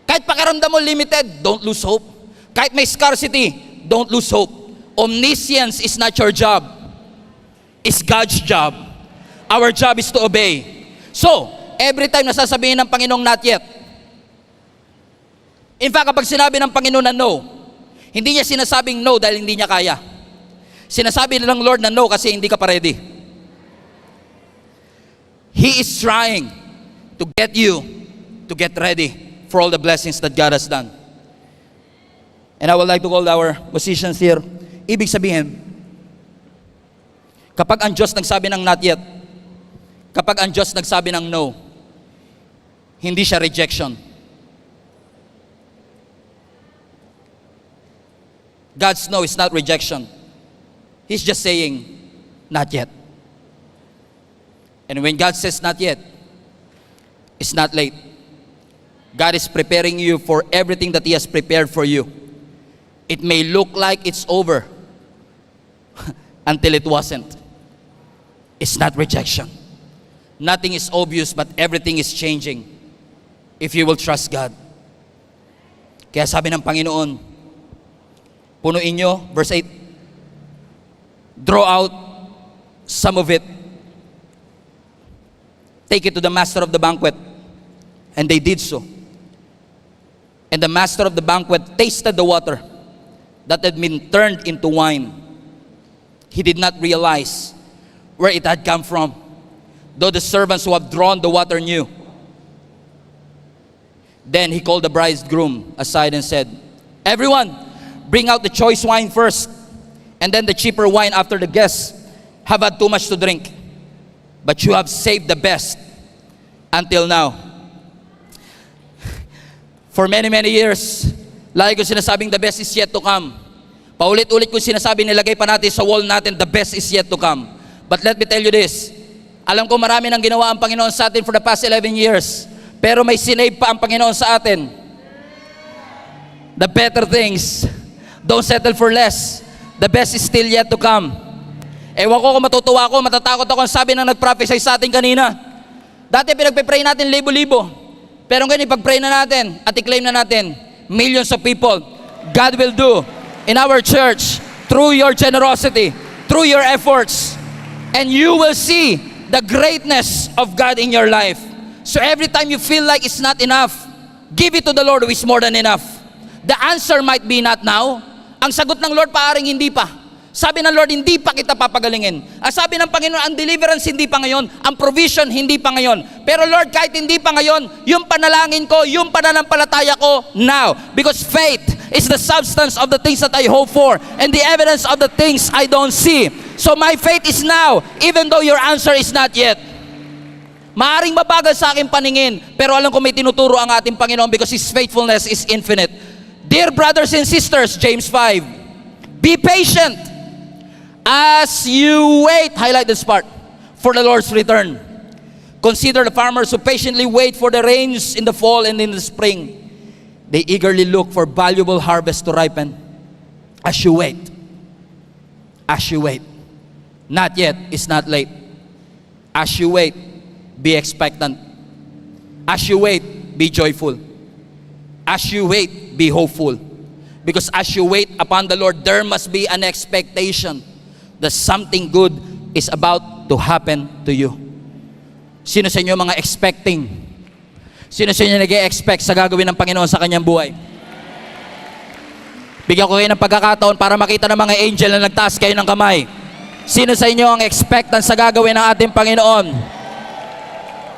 Kahit pakiramdam mo limited, don't lose hope. Kahit may scarcity, don't lose hope. Omniscience is not your job. It's God's job. Our job is to obey. So, every time nasasabihin ng Panginoong not yet. In fact, kapag sinabi ng Panginoon na no, hindi niya sinasabing no dahil hindi niya kaya. Sinasabi ng Lord na no kasi hindi ka pa ready. He is trying to get you to get ready for all the blessings that God has done. And I would like to call our musicians here. Ibig sabihin, kapag ang Diyos nagsabi ng not yet, kapag ang Diyos nagsabi ng no, hindi siya rejection. God's no is not rejection. He's just saying, not yet. And when God says not yet, it's not late. God is preparing you for everything that He has prepared for you. It may look like it's over until it wasn't. It's not rejection. Nothing is obvious, but everything is changing if you will trust God. Kaya sabi ng Panginoon, punuin nyo, verse 8, draw out some of it. Take it to the master of the banquet. And they did so. And the master of the banquet tasted the water that had been turned into wine. He did not realize where it had come from, though the servants who have drawn the water knew. Then he called the bridegroom aside and said, everyone, bring out the choice wine first, and then the cheaper wine after the guests have had too much to drink. But you have saved the best until now. For many, many years, lagi ko sinasabing the best is yet to come. Paulit-ulit ko sinasabi, nilagay pa natin sa wall natin, the best is yet to come. But let me tell you this, alam ko marami nang ginawa ang Panginoon sa atin for the past 11 years, pero may sinave pa ang Panginoon sa atin. The better things, don't settle for less. The best is still yet to come. Ewan ko kung matutuwa ako, matatakot ako ang sabi ng nag-prophesy sa atin kanina. Dati pinagpe-pray natin libo-libo, pero ngayon ipag-pray na natin at i-claim na natin, millions of people, God will do in our church, through your generosity, through your efforts, and you will see the greatness of God in your life. So every time you feel like it's not enough, give it to the Lord who is more than enough. The answer might be not now. Ang sagot ng Lord, paaring hindi pa. Sabi ng Lord, hindi pa kita papagalingin. Ang sabi ng Panginoon, ang deliverance hindi pa ngayon, ang provision hindi pa ngayon. Pero Lord, kahit hindi pa ngayon, yung panalangin ko, yung pananampalataya ko, now. Because faith is the substance of the things that I hope for and the evidence of the things I don't see. So my faith is now, even though your answer is not yet. Maaring mabagal sa aking paningin, pero alam ko may tinuturo ang ating Panginoon because His faithfulness is infinite. Dear brothers and sisters, James 5, be patient as you wait, highlight this part, for the Lord's return. Consider the farmers who patiently wait for the rains in the fall and in the spring. They eagerly look for valuable harvest to ripen. As you wait, not yet is not late. As you wait, be expectant. As you wait, be joyful. As you wait, be hopeful. Because as you wait upon the Lord, there must be an expectation that something good is about to happen to you. Sino sa inyo mga expecting? Sino sa inyo nag-e-expect sa gagawin ng Panginoon sa kanyang buhay? Bigyan ko kayo ng pagkakataon para makita ng mga angel na nagtaas kayo ng kamay. Sino sa inyo ang expectant sa gagawin ng ating Panginoon?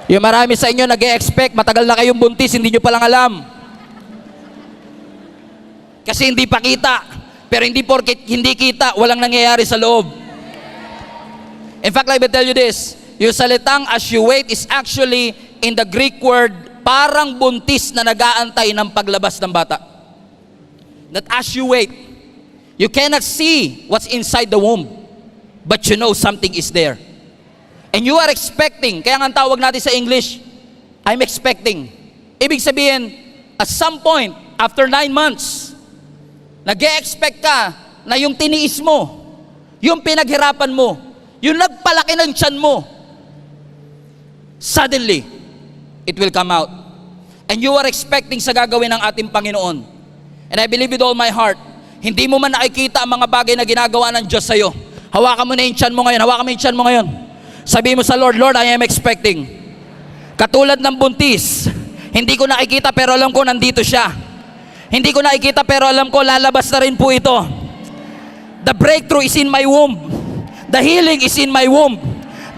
Yung marami sa inyo nag-e-expect, matagal na kayong buntis, hindi nyo palang alam. Kasi hindi pa kita. Pero hindi porket hindi kita, walang nangyayari sa loob. In fact, let me tell you this. Yung salitang as you wait is actually in the Greek word, parang buntis na nag-aantay ng paglabas ng bata. That as you wait, you cannot see what's inside the womb, but you know something is there. And you are expecting, kaya nga ang tawag natin sa English, I'm expecting. Ibig sabihin, at some point, after 9 months, nag-e-expect ka na yung tiniis mo, yung pinaghirapan mo, yung nagpalaki ng tiyan mo, suddenly, it will come out. And you are expecting sa gagawin ng ating Panginoon. And I believe with all my heart, hindi mo man nakikita ang mga bagay na ginagawa ng Diyos sa'yo. Hawakan mo na yung tiyan mo ngayon, hawakan mo yung tiyan mo ngayon. Sabihin mo sa Lord, Lord, I am expecting. Katulad ng buntis, hindi ko nakikita pero alam ko nandito siya. Hindi ko nakikita pero alam ko lalabas na rin po ito. The breakthrough is in my womb. The healing is in my womb.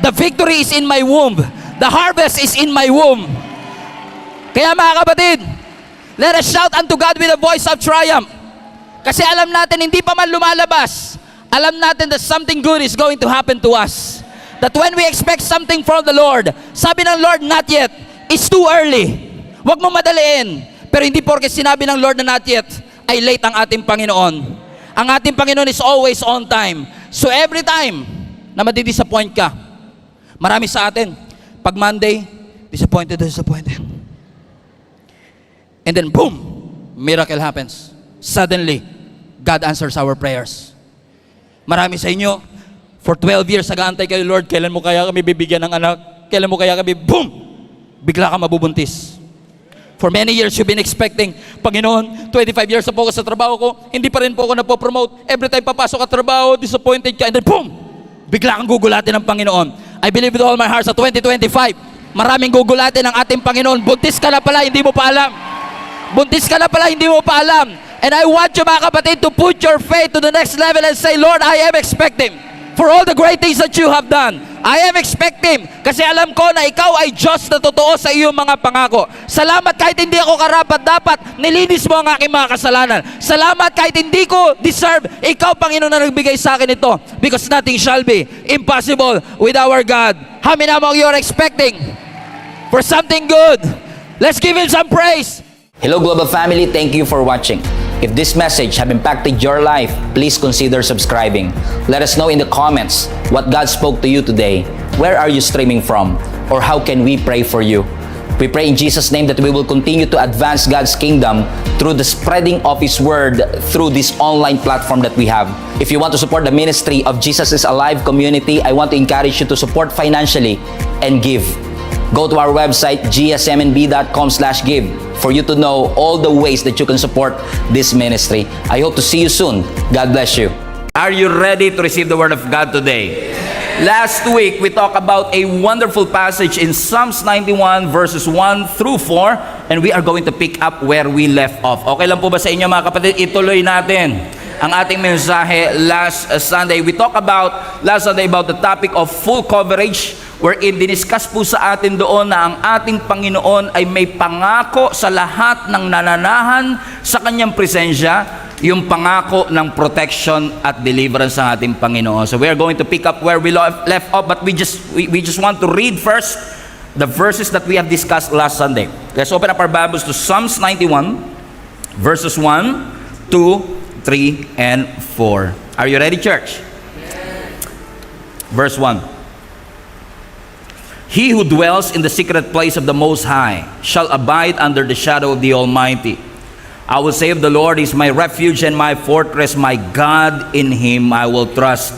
The victory is in my womb. The harvest is in my womb. Kaya mga kapatid, let us shout unto God with a voice of triumph. Kasi alam natin hindi pa man lumalabas, alam natin that something good is going to happen to us. That when we expect something from the Lord, sabi ng Lord, not yet, it's too early. Huwag mo madaliin. Pero hindi porke sinabi ng Lord na not yet, ay late ang ating Panginoon. Ang ating Panginoon is always on time. So every time na madidisappoint ka, marami sa atin, pag Monday, disappointed. And then boom, miracle happens. Suddenly, God answers our prayers. Marami sa inyo, for 12 years, nag-aantay kayo, Lord, kailan mo kaya kami bibigyan ng anak? Kailan mo kaya kami, boom, bigla ka mabubuntis. For many years, you've been expecting, Panginoon, 25 years na po ako sa trabaho ko, hindi pa rin po ako napopromote. Every time papasok ka trabaho, disappointed ka, and then boom! Bigla kang gugulatin ng Panginoon. I believe with all my heart sa 2025, maraming gugulatin ng ating Panginoon. Buntis ka na pala, hindi mo pa alam. Buntis ka na pala, hindi mo pa alam. And I want you, mga kapatid, to put your faith to the next level and say, Lord, I am expecting for all the great things that you have done. I am expecting kasi alam ko na ikaw ay Diyos na totoo sa iyong mga pangako. Salamat kahit hindi ako karapat-dapat, nilinis mo ang aking mga kasalanan. Salamat kahit hindi ko deserve, ikaw, Panginoon, na nagbigay sa akin ito. Because nothing shall be impossible with our God. How many among you are expecting for something good? Let's give Him some praise. Hello Global Family, thank you for watching. If this message have impacted your life, please consider subscribing. Let us know in the comments what God spoke to you today. Where are you streaming from? Or how can we pray for you? We pray in Jesus' name that we will continue to advance God's kingdom through the spreading of His Word through this online platform that we have. If you want to support the ministry of Jesus is Alive community, I want to encourage you to support financially and give. Go to our website, gsmnb.com/give, for you to know all the ways that you can support this ministry. I hope to see you soon. God bless you. Are you ready to receive the Word of God today? Last week, we talked about a wonderful passage in Psalms 91 verses 1 through 4, and we are going to pick up where we left off. Okay lang po ba sa inyo mga kapatid? Ituloy natin ang ating mensahe last Sunday. We talked about last Sunday about the topic of full coverage, wherein diniscuss po sa atin doon na ang ating Panginoon ay may pangako sa lahat ng nananahan sa Kanyang presensya, yung pangako ng protection at deliverance ng ating Panginoon. So we are going to pick up where we left off, but we just want to read first the verses that we have discussed last Sunday. Let's open up our Bibles to Psalms 91, verses 1, 2, 3, and 4. Are you ready, church? Yes. Verse 1. He who dwells in the secret place of the Most High shall abide under the shadow of the Almighty. I will say of the Lord, He is my refuge and my fortress, my God, in Him I will trust.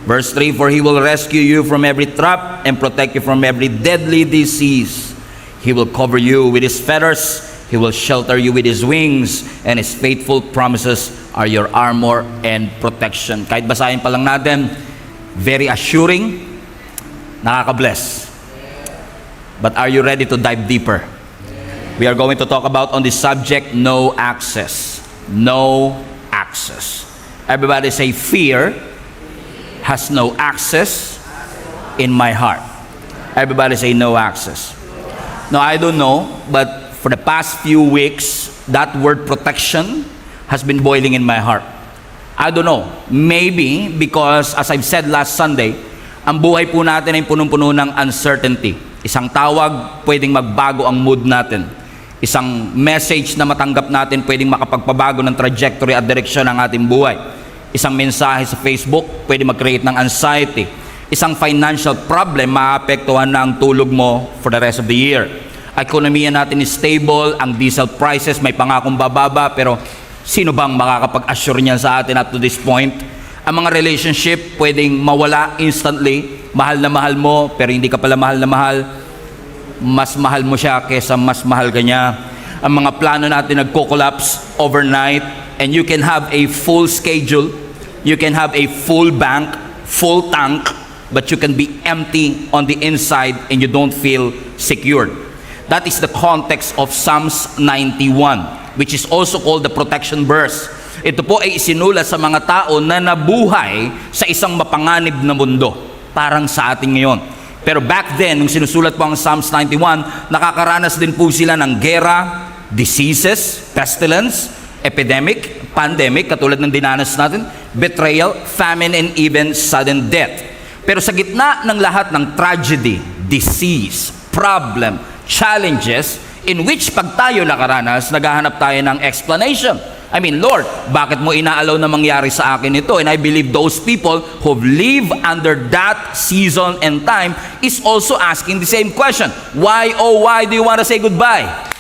Verse 3, for He will rescue you from every trap and protect you from every deadly disease. He will cover you with His feathers, He will shelter you with His wings, and His faithful promises are your armor and protection. Kahit basahin pa lang natin, very assuring, nakaka-bless. But are you ready to dive deeper? We are going to talk about on the subject, no access. No access. Everybody say, fear has no access in my heart. Everybody say, no access. Now, I don't know, but for the past few weeks, that word protection has been boiling in my heart. I don't know. Maybe because, as I've said last Sunday, ang buhay po natin ay punong-puno ng uncertainty. Isang tawag, pwedeng magbago ang mood natin. Isang message na matanggap natin pwedeng makapagpabago ng trajectory at direksyon ng ating buhay. Isang mensahe sa Facebook pwede mag-create ng anxiety. Isang financial problem maapektuhan na ang tulog mo for the rest of the year. Ekonomiya natin is stable, ang diesel prices may pangakong bababa, pero sino bang makakapag-assure niyan sa atin up to this point? Ang mga relationship pwedeng mawala instantly. Mahal na mahal mo pero hindi ka pala mahal na mahal. Mas mahal mo siya kesa mas mahal ka niya. Ang mga plano natin nagko-collapse overnight, and you can have a full schedule, you can have a full bank, full tank, but you can be empty on the inside and you don't feel secured. That is the context of Psalms 91, which is also called the protection verse. Ito po ay isinulat sa mga tao na nabuhay sa isang mapanganib na mundo, parang sa atin ngayon. Pero back then, nung sinusulat po ang Psalms 91, nakakaranas din po sila ng gera, diseases, pestilence, epidemic, pandemic, katulad ng dinanas natin, betrayal, famine, and even sudden death. Pero sa gitna ng lahat ng tragedy, disease, problem, challenges, in which pag tayo nakaranas, naghahanap tayo ng explanation. I mean, Lord, bakit mo inaalaw na mangyari sa akin ito? And I believe those people who've lived under that season and time is also asking the same question. Why, oh why do you want to say goodbye?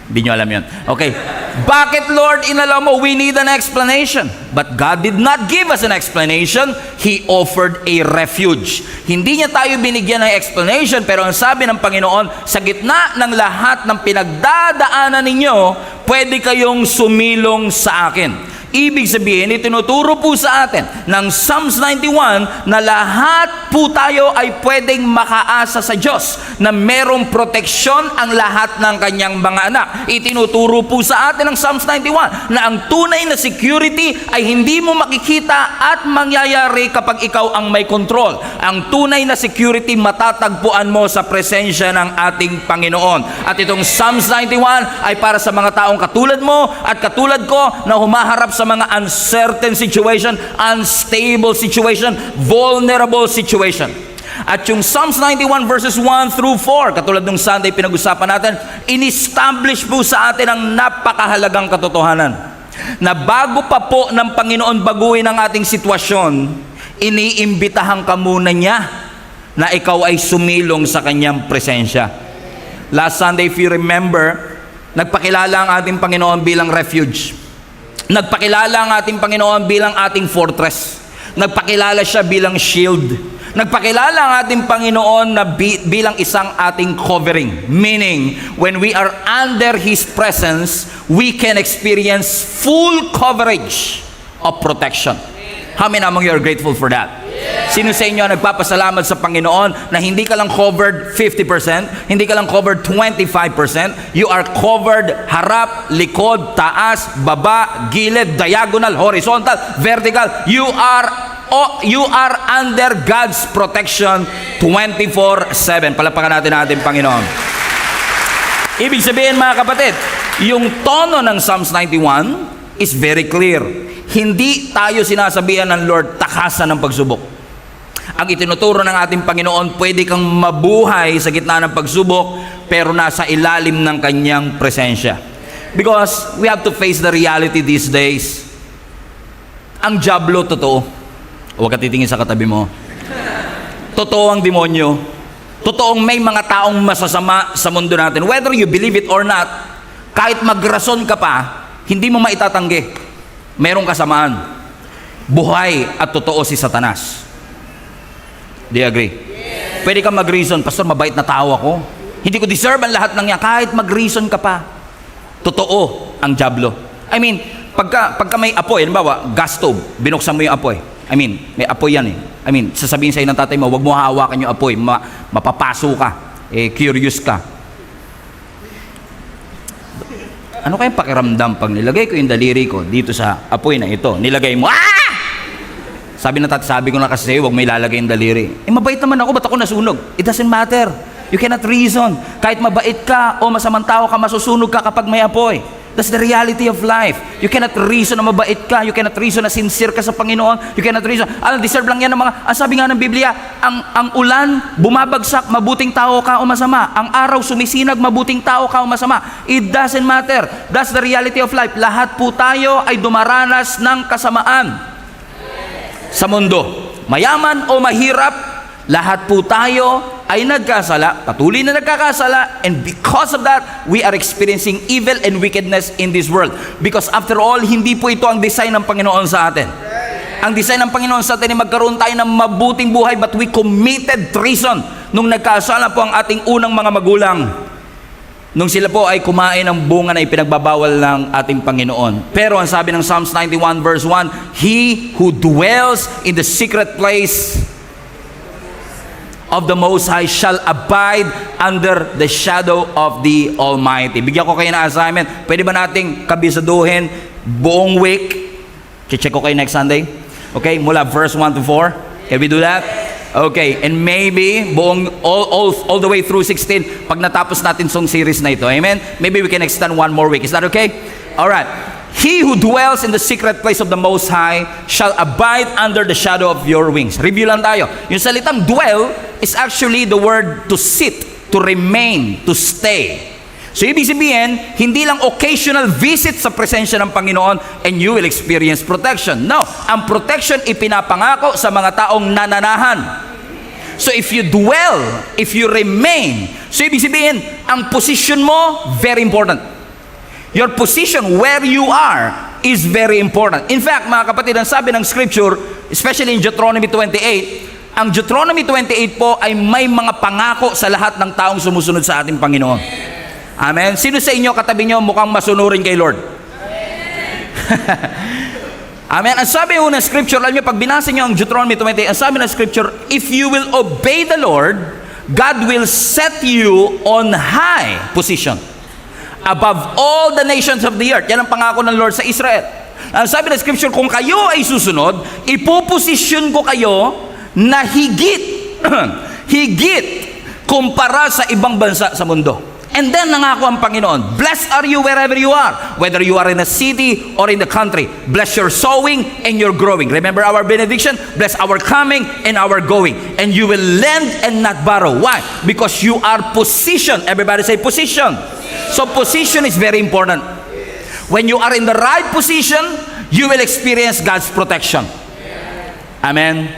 Hindi nyo alam yun. Okay. Bakit, Lord, inalaw mo? We need an explanation. But God did not give us an explanation. He offered a refuge. Hindi niya tayo binigyan ng explanation, pero ang sabi ng Panginoon, sa gitna ng lahat ng pinagdadaanan ninyo, pwede kayong sumilong sa akin. Ibig sabihin, itinuturo po sa atin ng Psalms 91 na lahat po tayo ay pwedeng makaasa sa Diyos, na merong proteksyon ang lahat ng kanyang mga anak. Itinuturo po sa atin ng Psalms 91 na ang tunay na security ay hindi mo makikita at mangyayari kapag ikaw ang may control. Ang tunay na security matatagpuan mo sa presensya ng ating Panginoon. At itong Psalms 91 ay para sa mga taong katulad mo at katulad ko na humaharap sa mga uncertain situation, unstable situation, vulnerable situation. At yung Psalms 91 verses 1 through 4, katulad nung Sunday pinag-usapan natin, in-establish po sa atin ang napakahalagang katotohanan na bago pa po ng Panginoon baguhin ang ating sitwasyon, iniimbitahan ka muna niya na ikaw ay sumilong sa kanyang presensya. Last Sunday, if you remember, nagpakilala ang ating Panginoon bilang refuge. Nagpakilala ang ating Panginoon bilang ating fortress. Nagpakilala siya bilang shield. Nagpakilala ang ating Panginoon na bilang isang ating covering. Meaning, when we are under His presence, we can experience full coverage of protection. How many among you are grateful for that? Sino sa inyo nagpapasalamat sa Panginoon na hindi ka lang covered 50%, hindi ka lang covered 25%, you are covered harap, likod, taas, baba, gilid, diagonal, horizontal, vertical. You are under God's protection 24/7. Palapakan natin ang ating Panginoon. Ibig sabihin mga kapatid, yung tono ng Psalms 91 is very clear. Hindi tayo sinasabihan ng Lord takasan ng pagsubok. Ang itinuturo ng ating Panginoon, pwede kang mabuhay sa gitna ng pagsubok pero nasa ilalim ng kanyang presensya. Because we have to face the reality these days. Ang dyablo totoo. Huwag ka titingin sa katabi mo. Totoo ang demonyo. Totoong may mga taong masasama sa mundo natin. Whether you believe it or not, kahit magrason ka pa, hindi mo maitatanggi. Merong kasamaan. Buhay at totoo si Satanas. Do you agree? Yes. Pwede kang mag-reason, Pastor, mabait na tao ako. Hindi ko deserve ang lahat ng yan. Kahit mag-reason ka pa, totoo ang dyablo. I mean, pagka may apoy, halimbawa, gas stove, binuksan mo yung apoy. I mean, may apoy yan eh. I mean, sasabihin sa'yo ng tatay mo, huwag mo hahawakan yung apoy, mapapaso ka, curious ka. Ano kayang pakiramdam pag nilagay ko yung daliri ko dito sa apoy na ito? Nilagay mo, Sabi ko na kasi sa'yo, huwag may lalagay yung daliri. Mabait naman ako, ba't ako nasunog? It doesn't matter. You cannot reason. Kahit mabait ka o masamang tao ka, masusunog ka kapag may apoy. That's the reality of life. You cannot reason na mabait ka. You cannot reason na sincere ka sa Panginoon. You cannot reason. Deserve lang yan ng mga, sabi nga ng Biblia, ang ulan, bumabagsak, mabuting tao ka o masama. Ang araw, sumisinag, mabuting tao ka o masama. It doesn't matter. That's the reality of life. Lahat po tayo ay dumaranas ng kasamaan sa mundo. Mayaman o mahirap, lahat po tayo ay nagkasala, patuloy na nagkakasala, and because of that, we are experiencing evil and wickedness in this world. Because after all, hindi po ito ang design ng Panginoon sa atin. Ang design ng Panginoon sa atin ay magkaroon tayo ng mabuting buhay, but we committed treason nung nagkasala po ang ating unang mga magulang. Nung sila po ay kumain ng bunga na ipinagbabawal ng ating Panginoon. Pero ang sabi ng Psalms 91 verse 1, He who dwells in the secret place of the Most High shall abide under the shadow of the Almighty. Bigyan ko kayo ng assignment. Pwede ba nating kabisaduhin buong week? Check ko kayo next Sunday. Okay, mula verse 1 to 4. Can we do that? Okay, and maybe buong all the way through 16 pag natapos natin song series na ito. Amen? Maybe we can extend one more week. Is that okay? All right. He who dwells in the secret place of the Most High shall abide under the shadow of your wings. Review lang tayo. Yung salitang dwell is actually the word to sit, to remain, to stay. So ibig sabihin, hindi lang occasional visit sa presensya ng Panginoon and you will experience protection. No, ang protection ipinapangako sa mga taong nananahan. So if you dwell, if you remain, so ibig sabihin, ang position mo, very important. Your position where you are is very important. In fact, mga kapatid, ang sabi ng Scripture, especially in Deuteronomy 28, ang Deuteronomy 28 po ay may mga pangako sa lahat ng taong sumusunod sa ating Panginoon. Amen. Sino sa inyo katabi nyo mukhang masunurin kay Lord? Amen. Ang sabi ng Scripture, alam nyo, pag binasa nyo ang Deuteronomy 28, ang sabi ng Scripture, if you will obey the Lord, God will set you on high position above all the nations of the earth. Yan ang pangako ng Lord sa Israel. Ang sabi ng Scripture, kung kayo ay susunod, ipoposisyon ko kayo na higit, higit kumpara sa ibang bansa sa mundo. And then nangako ang Panginoon, blessed are you wherever you are, whether you are in a city or in the country. Bless your sowing and your growing. Remember our benediction? Bless our coming and our going. And you will lend and not borrow. Why? Because you are positioned. Everybody say position. So position is very important. When you are in the right position, you will experience God's protection. Amen.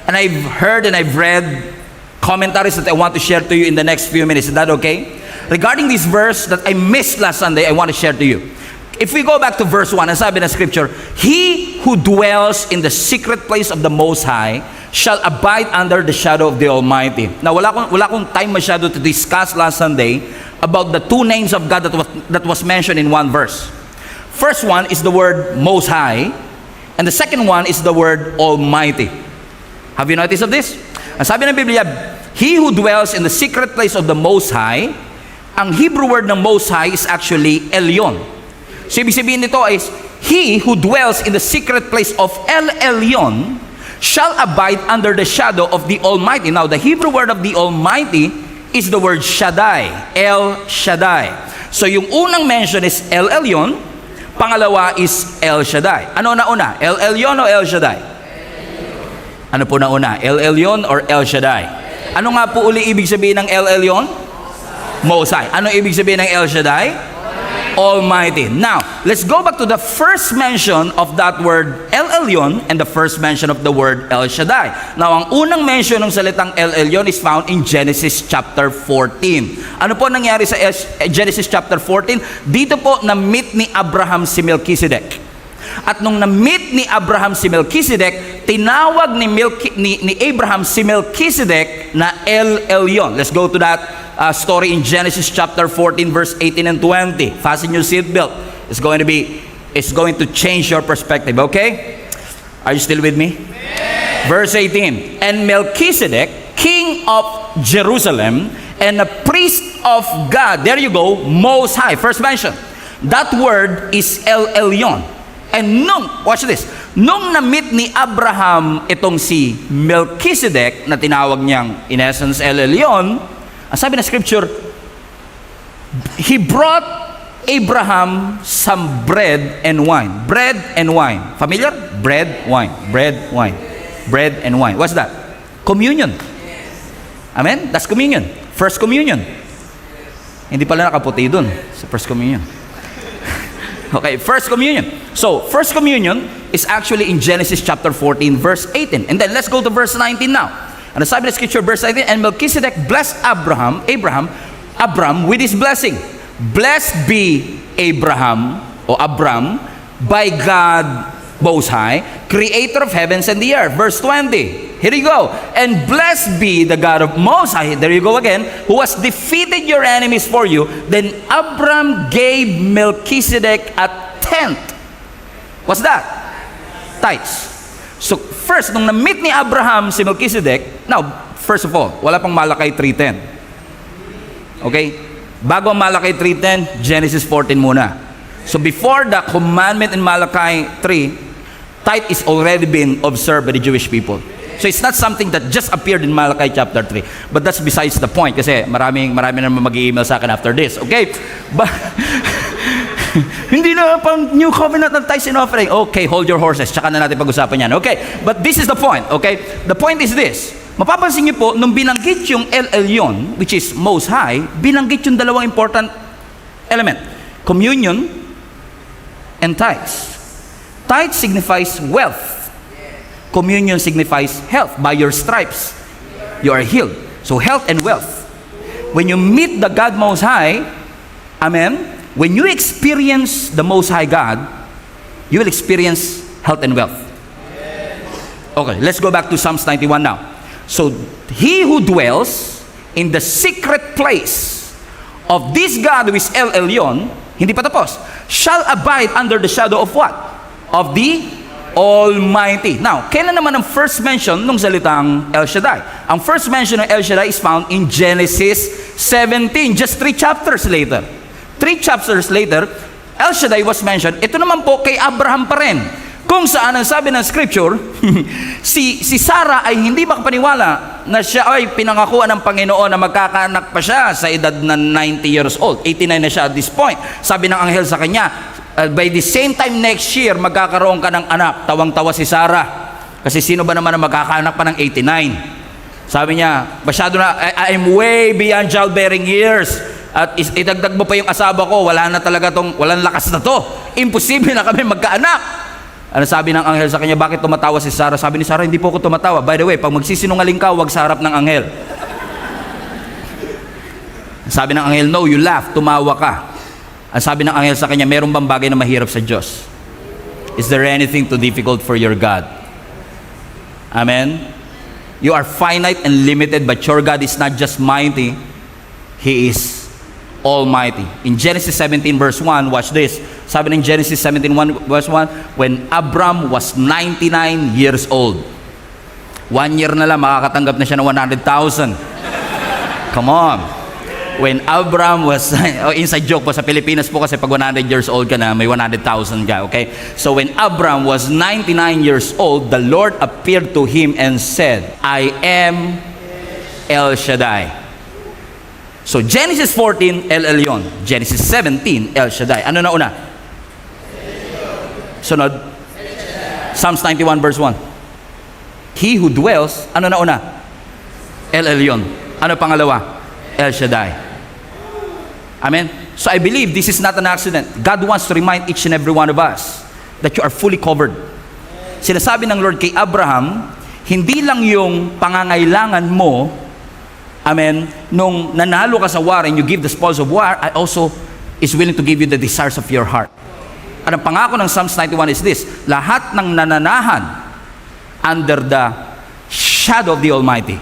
And I've heard and I've read commentaries that I want to share to you in the next few minutes. Is that okay? Regarding this verse that I missed last Sunday, I want to share to you. If we go back to verse 1, ang sabi ng scripture, he who dwells in the secret place of the Most High shall abide under the shadow of the Almighty. Now, wala akong time masyado to discuss last Sunday about the two names of God that was mentioned in one verse. First one is the word Most High, and the second one is the word Almighty. Have you noticed of this? Ang sabi ng Biblia, he who dwells in the secret place of the Most High, ang Hebrew word ng Most High is actually Elyon. So, ibig sabihin nito is, he who dwells in the secret place of El Elyon shall abide under the shadow of the Almighty. Now, the Hebrew word of the Almighty is the word Shaddai, El Shaddai. So, yung unang mention is El Elyon, pangalawa is El Shaddai. Ano na una? El Elyon o El Shaddai? Ano po na una? El Elyon or El Shaddai? Ano nga po uli ibig sabihin ng El Elyon? Most High. Ano ibig sabihin ng El Shaddai? Almighty. Now, let's go back to the first mention of that word El Elyon and the first mention of the word El Shaddai. Now, ang unang mention ng salitang El Elyon is found in Genesis chapter 14. Ano po nangyari sa Genesis chapter 14? Dito po na-meet ni Abraham si Melchizedek. At nung na-meet ni Abraham si Melchizedek, tinawag ni Abraham si Melchizedek na El Elyon. Let's go to that story in Genesis chapter 14 verse 18 and 20. Fasten your seatbelt. It's going to change your perspective, okay? Are you still with me? Yes. Verse 18. And Melchizedek, king of Jerusalem and a priest of God. There you go, Most High. First mention. That word is El Elyon. And watch this, nung na-meet ni Abraham itong si Melchizedek na tinawag niyang in essence El Elyon, ang sabi na scripture, he brought Abraham some bread and wine. Bread and wine. Familiar? Bread, wine. Bread, wine. Bread and wine. What's that? Communion. Amen? That's communion. First communion. Hindi pala nakaputi dun sa first communion. Okay, first communion. So, first communion is actually in Genesis chapter 14, verse 18. And then let's go to verse 19 now. And the sabi ng scripture, verse 19, and Melchizedek blessed Abram with his blessing. Blessed be Abram, by God Most High, creator of heavens and the earth. Verse 20. Here you go. And blessed be the God of Most High, there you go again, who has defeated your enemies for you. Then Abram gave Melchizedek a tenth. What's that? Tithes. So first, nung na-meet ni Abraham si Melchizedek, now, first of all, wala pang Malakay 3:10. Okay? Bago ang Malakay 3:10, Genesis 14 muna. So before the commandment in Malachi 3, tithe is already been observed by the Jewish people. So it's not something that just appeared in Malachi chapter 3. But that's besides the point kasi marami naman mag-i-email sa akin after this. Okay? But hindi na pang new covenant ng tithes and offering. Okay, hold your horses. Tsaka na natin pag-usapan yan. Okay? But this is the point. Okay? The point is this. Mapapansin niyo po, nung binanggit yung El Elyon, which is Most High, binanggit yung dalawang important element. Communion and tithes. Tithe signifies wealth. Communion signifies health. By your stripes, you are healed. So health and wealth. When you meet the God Most High, amen, when you experience the Most High God, you will experience health and wealth. Okay, let's go back to Psalms 91 now. So, he who dwells in the secret place of this God who is El Elyon, hindi pa tapos, shall abide under the shadow of what? Of the Almighty. Now, kailan naman ang first mention ng salitang El Shaddai? Ang first mention ng El Shaddai is found in Genesis 17, just 3 chapters later. 3 chapters later, El Shaddai was mentioned. Ito naman po kay Abraham pa rin. Kung saan ang sabi ng scripture, si Sarah ay hindi makapaniwala na siya ay pinangakuan ng Panginoon na magkakaanak pa siya sa edad na 90 years old. 89 na siya at this point. Sabi ng anghel sa kanya, by the same time next year, magkakaroon ka ng anak. Tawang-tawa si Sarah. Kasi sino ba naman ang magkakaanak pa ng 89? Sabi niya, masyado na, I'm way beyond childbearing years. At itagdag mo pa yung asawa ko, wala na talaga walang lakas na to. Imposible na kami magkaanak. Ano sabi ng anghel sa kanya, bakit tumatawa si Sarah? Sabi ni Sarah, hindi po ako tumatawa. By the way, pag magsisinungaling ka, huwag sa harap ng anghel. Sabi ng anghel, no, you laugh, tumawa ka. Ang sabi ng anghel sa kanya, meron bang bagay na mahirap sa Diyos? Is there anything too difficult for your God? Amen? You are finite and limited, but your God is not just mighty, He is Almighty. In Genesis 17 verse 1, watch this. Sabi ng Genesis 17 verse 1, when Abram was 99 years old. 1 year na lang, makakatanggap na siya ng 100,000. Come on. When Abram was, inside joke po, sa Pilipinas po kasi pag 100 years old ka na, may 100,000 ka, okay? So when Abram was 99 years old, the Lord appeared to him and said, I am El Shaddai. So Genesis 14, El Elyon. Genesis 17, El Shaddai. Ano na una? Sunod? Psalms 91 verse 1. He who dwells, ano na una? El Elyon. Ano pangalawa? El Shaddai. Amen? So I believe this is not an accident. God wants to remind each and every one of us that you are fully covered. Sinasabi ng Lord kay Abraham, hindi lang yung pangangailangan mo, amen, nung nanalo ka sa war and you give the spoils of war, I also is willing to give you the desires of your heart. At ang pangako ng Psalms 91 is this, lahat ng nananahan under the shadow of the Almighty,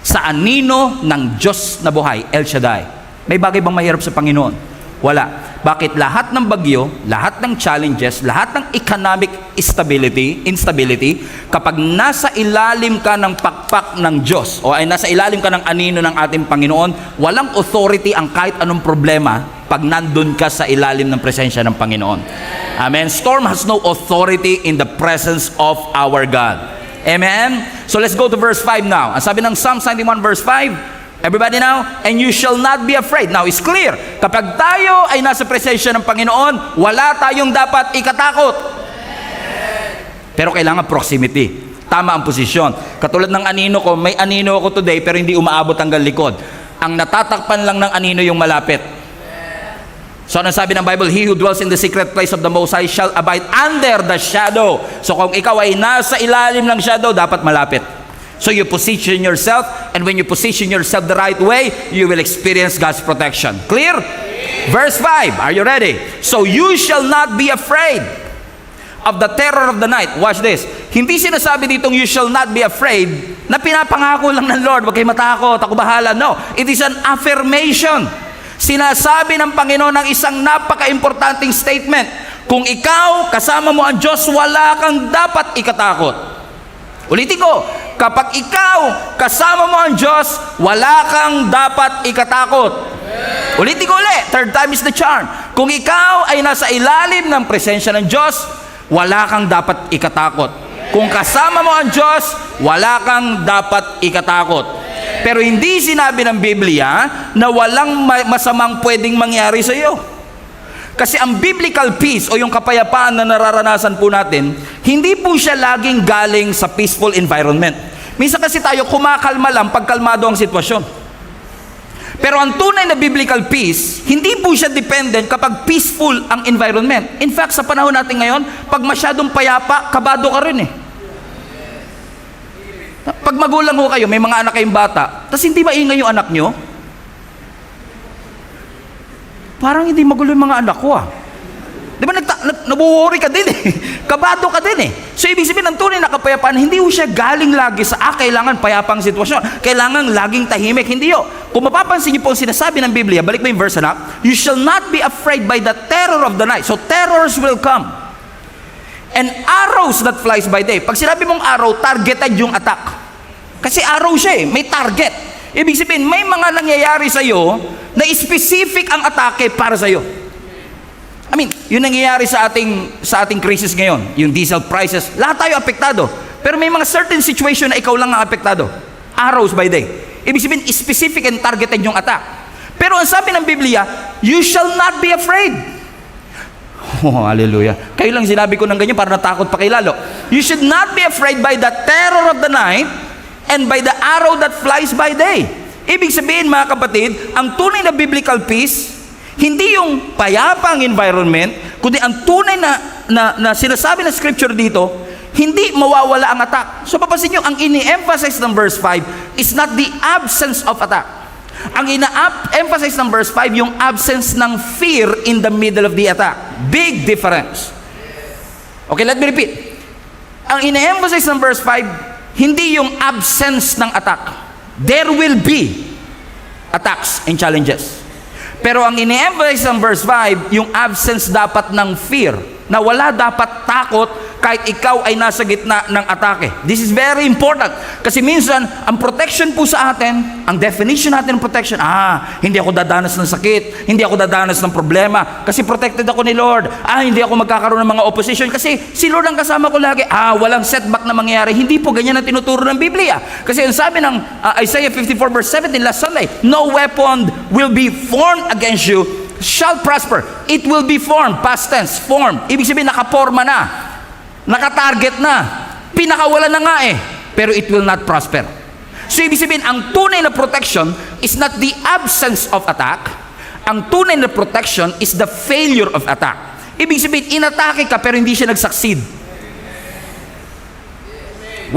sa anino ng Diyos na buhay, El Shaddai. May bagay bang mahirap sa Panginoon? Wala. Bakit lahat ng bagyo, lahat ng challenges, lahat ng economic instability, kapag nasa ilalim ka ng pakpak ng Diyos, o ay nasa ilalim ka ng anino ng ating Panginoon, walang authority ang kahit anong problema pag nandun ka sa ilalim ng presensya ng Panginoon. Amen? Storm has no authority in the presence of our God. Amen? So let's go to verse 5 now. Ang sabi ng Psalm 91 verse 5, everybody now, and you shall not be afraid. Now, it's clear. Kapag tayo ay nasa presensya ng Panginoon, wala tayong dapat ikatakot. Pero kailangan proximity. Tama ang posisyon. Katulad ng anino ko, may anino ako today, pero hindi umaabot hanggang likod. Ang natatakpan lang ng anino yung malapit. So, ano sabi ng Bible? He who dwells in the secret place of the Most High shall abide under the shadow. So, kung ikaw ay nasa ilalim ng shadow, dapat malapit. So you position yourself, and when you position yourself the right way, you will experience God's protection. Clear? Verse 5, are you ready? So you shall not be afraid of the terror of the night. Watch this. Hindi sinasabi ditong you shall not be afraid na pinapangako lang ng Lord, huwag kayo matakot, ako bahala. No, it is an affirmation. Sinasabi ng Panginoon ng isang napaka-importanting statement. Kung ikaw, kasama mo ang Diyos, wala kang dapat ikatakot. Ulitin ko, kapag ikaw kasama mo ang Diyos, wala kang dapat ikatakot. Ulitin ko ulit, third time is the charm. Kung ikaw ay nasa ilalim ng presensya ng Diyos, wala kang dapat ikatakot. Kung kasama mo ang Diyos, wala kang dapat ikatakot. Pero hindi sinabi ng Biblia na walang masamang pwedeng mangyari sa iyo. Kasi ang biblical peace o yung kapayapaan na nararanasan po natin, hindi po siya laging galing sa peaceful environment. Minsan kasi tayo kumakalma lang pag kalmado ang sitwasyon. Pero ang tunay na biblical peace, hindi po siya dependent kapag peaceful ang environment. In fact, sa panahon natin ngayon, pag masyadong payapa, kabado ka rin eh. Pag magulang ho kayo, may mga anak kayong bata, tapos hindi maingay yung anak nyo, parang hindi magulo yung mga anak ko ah. Di ba nabuworry ka din eh. Kabado ka din eh. So ibig sabihin ng tunay na kapayapaan, hindi ho siya galing lagi sa kailangan payapang sitwasyon. Kailangan laging tahimik. Hindi ho. Kung mapapansin niyo po ang sinasabi ng Biblia, balik mo yung verse na, you shall not be afraid by the terror of the night. So terrors will come. And arrows that flies by day. Pag sinabi mong arrow, targeted yung attack. Kasi arrow siya eh. May target. Ibig sabihin, may mga nangyayari sa iyo na specific ang atake para sa iyo. I mean, yung nangyayari sa ating crisis ngayon, yung diesel prices, lahat tayo apektado. Pero may mga certain situation na ikaw lang ang apektado. arrows by day. Ibig sabihin, specific and targeted yung attack. Pero ang sabi ng Biblia, you shall not be afraid. Oh, hallelujah. Kayo lang sinabi ko ng ganyan para natakot pa kayo lalo. You should not be afraid by the terror of the night and by the arrow that flies by day. Ibig sabihin, mga kapatid, ang tunay na biblical peace, hindi yung payapang environment, kundi ang tunay na sinasabi ng scripture dito, hindi mawawala ang attack. So papansin nyo, ang ini-emphasize ng verse 5 is not the absence of attack. Ang ina-emphasize ng verse 5, yung absence ng fear in the middle of the attack. Big difference. Okay, let me repeat. Ang ina-emphasize ng verse 5, hindi yung absence ng attack. There will be attacks and challenges. Pero ang ina-emphasize ng verse 5, yung absence dapat ng fear. Na wala dapat takot kahit ikaw ay nasa gitna ng atake. This is very important. Kasi minsan, ang protection po sa atin, ang definition natin ng protection, hindi ako dadanas ng sakit, hindi ako dadanas ng problema, kasi protected ako ni Lord. Hindi ako magkakaroon ng mga opposition, kasi si Lord ang kasama ko lagi. Walang setback na mangyayari. Hindi po ganyan ang tinuturo ng Biblia. Kasi ang sabi ng Isaiah 54 verse 17 last Sunday, no weapon will be formed against you shall prosper. It will be formed, past tense, formed. Ibig sabihin, nakaporma na, nakatarget na, pinakawala na nga pero it will not prosper. So ibig sabihin, ang tunay na protection is not the absence of attack. Ang tunay na protection is the failure of attack. Ibig sabihin, inatake ka pero hindi siya nag-succeed.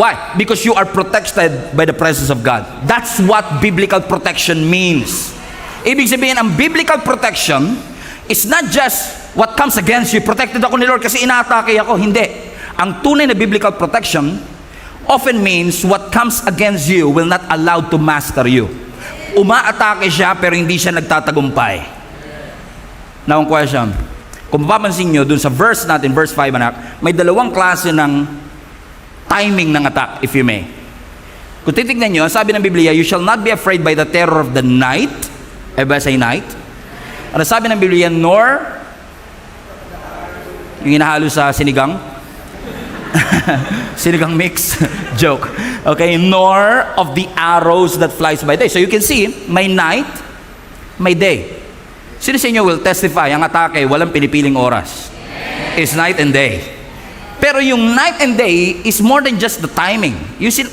Why? Because you are protected by the presence of God. That's what biblical protection means. Ibig sabihin, ang biblical protection is not just what comes against you. Protected ako ni Lord kasi inaatake ako. Hindi. Ang tunay na biblical protection often means what comes against you will not allow to master you. Umaatake siya pero hindi siya nagtatagumpay. Now, question. Kung mapapansin nyo, dun sa verse natin, verse 5 anak, may dalawang klase ng timing ng attack, if you may. Kung titignan nyo, sabi ng Biblia, you shall not be afraid by the terror of the night. Everybody say night. Ano sabi ng Biblia, nor yung hinahalo sa sinigang sinigang mix joke, okay, nor of the arrows that flies by day. So you can see, may night, may day. Sino sa inyo will testify, ang atake walang pinipiling oras? It's night and day. Pero yung night and day is more than just the timing.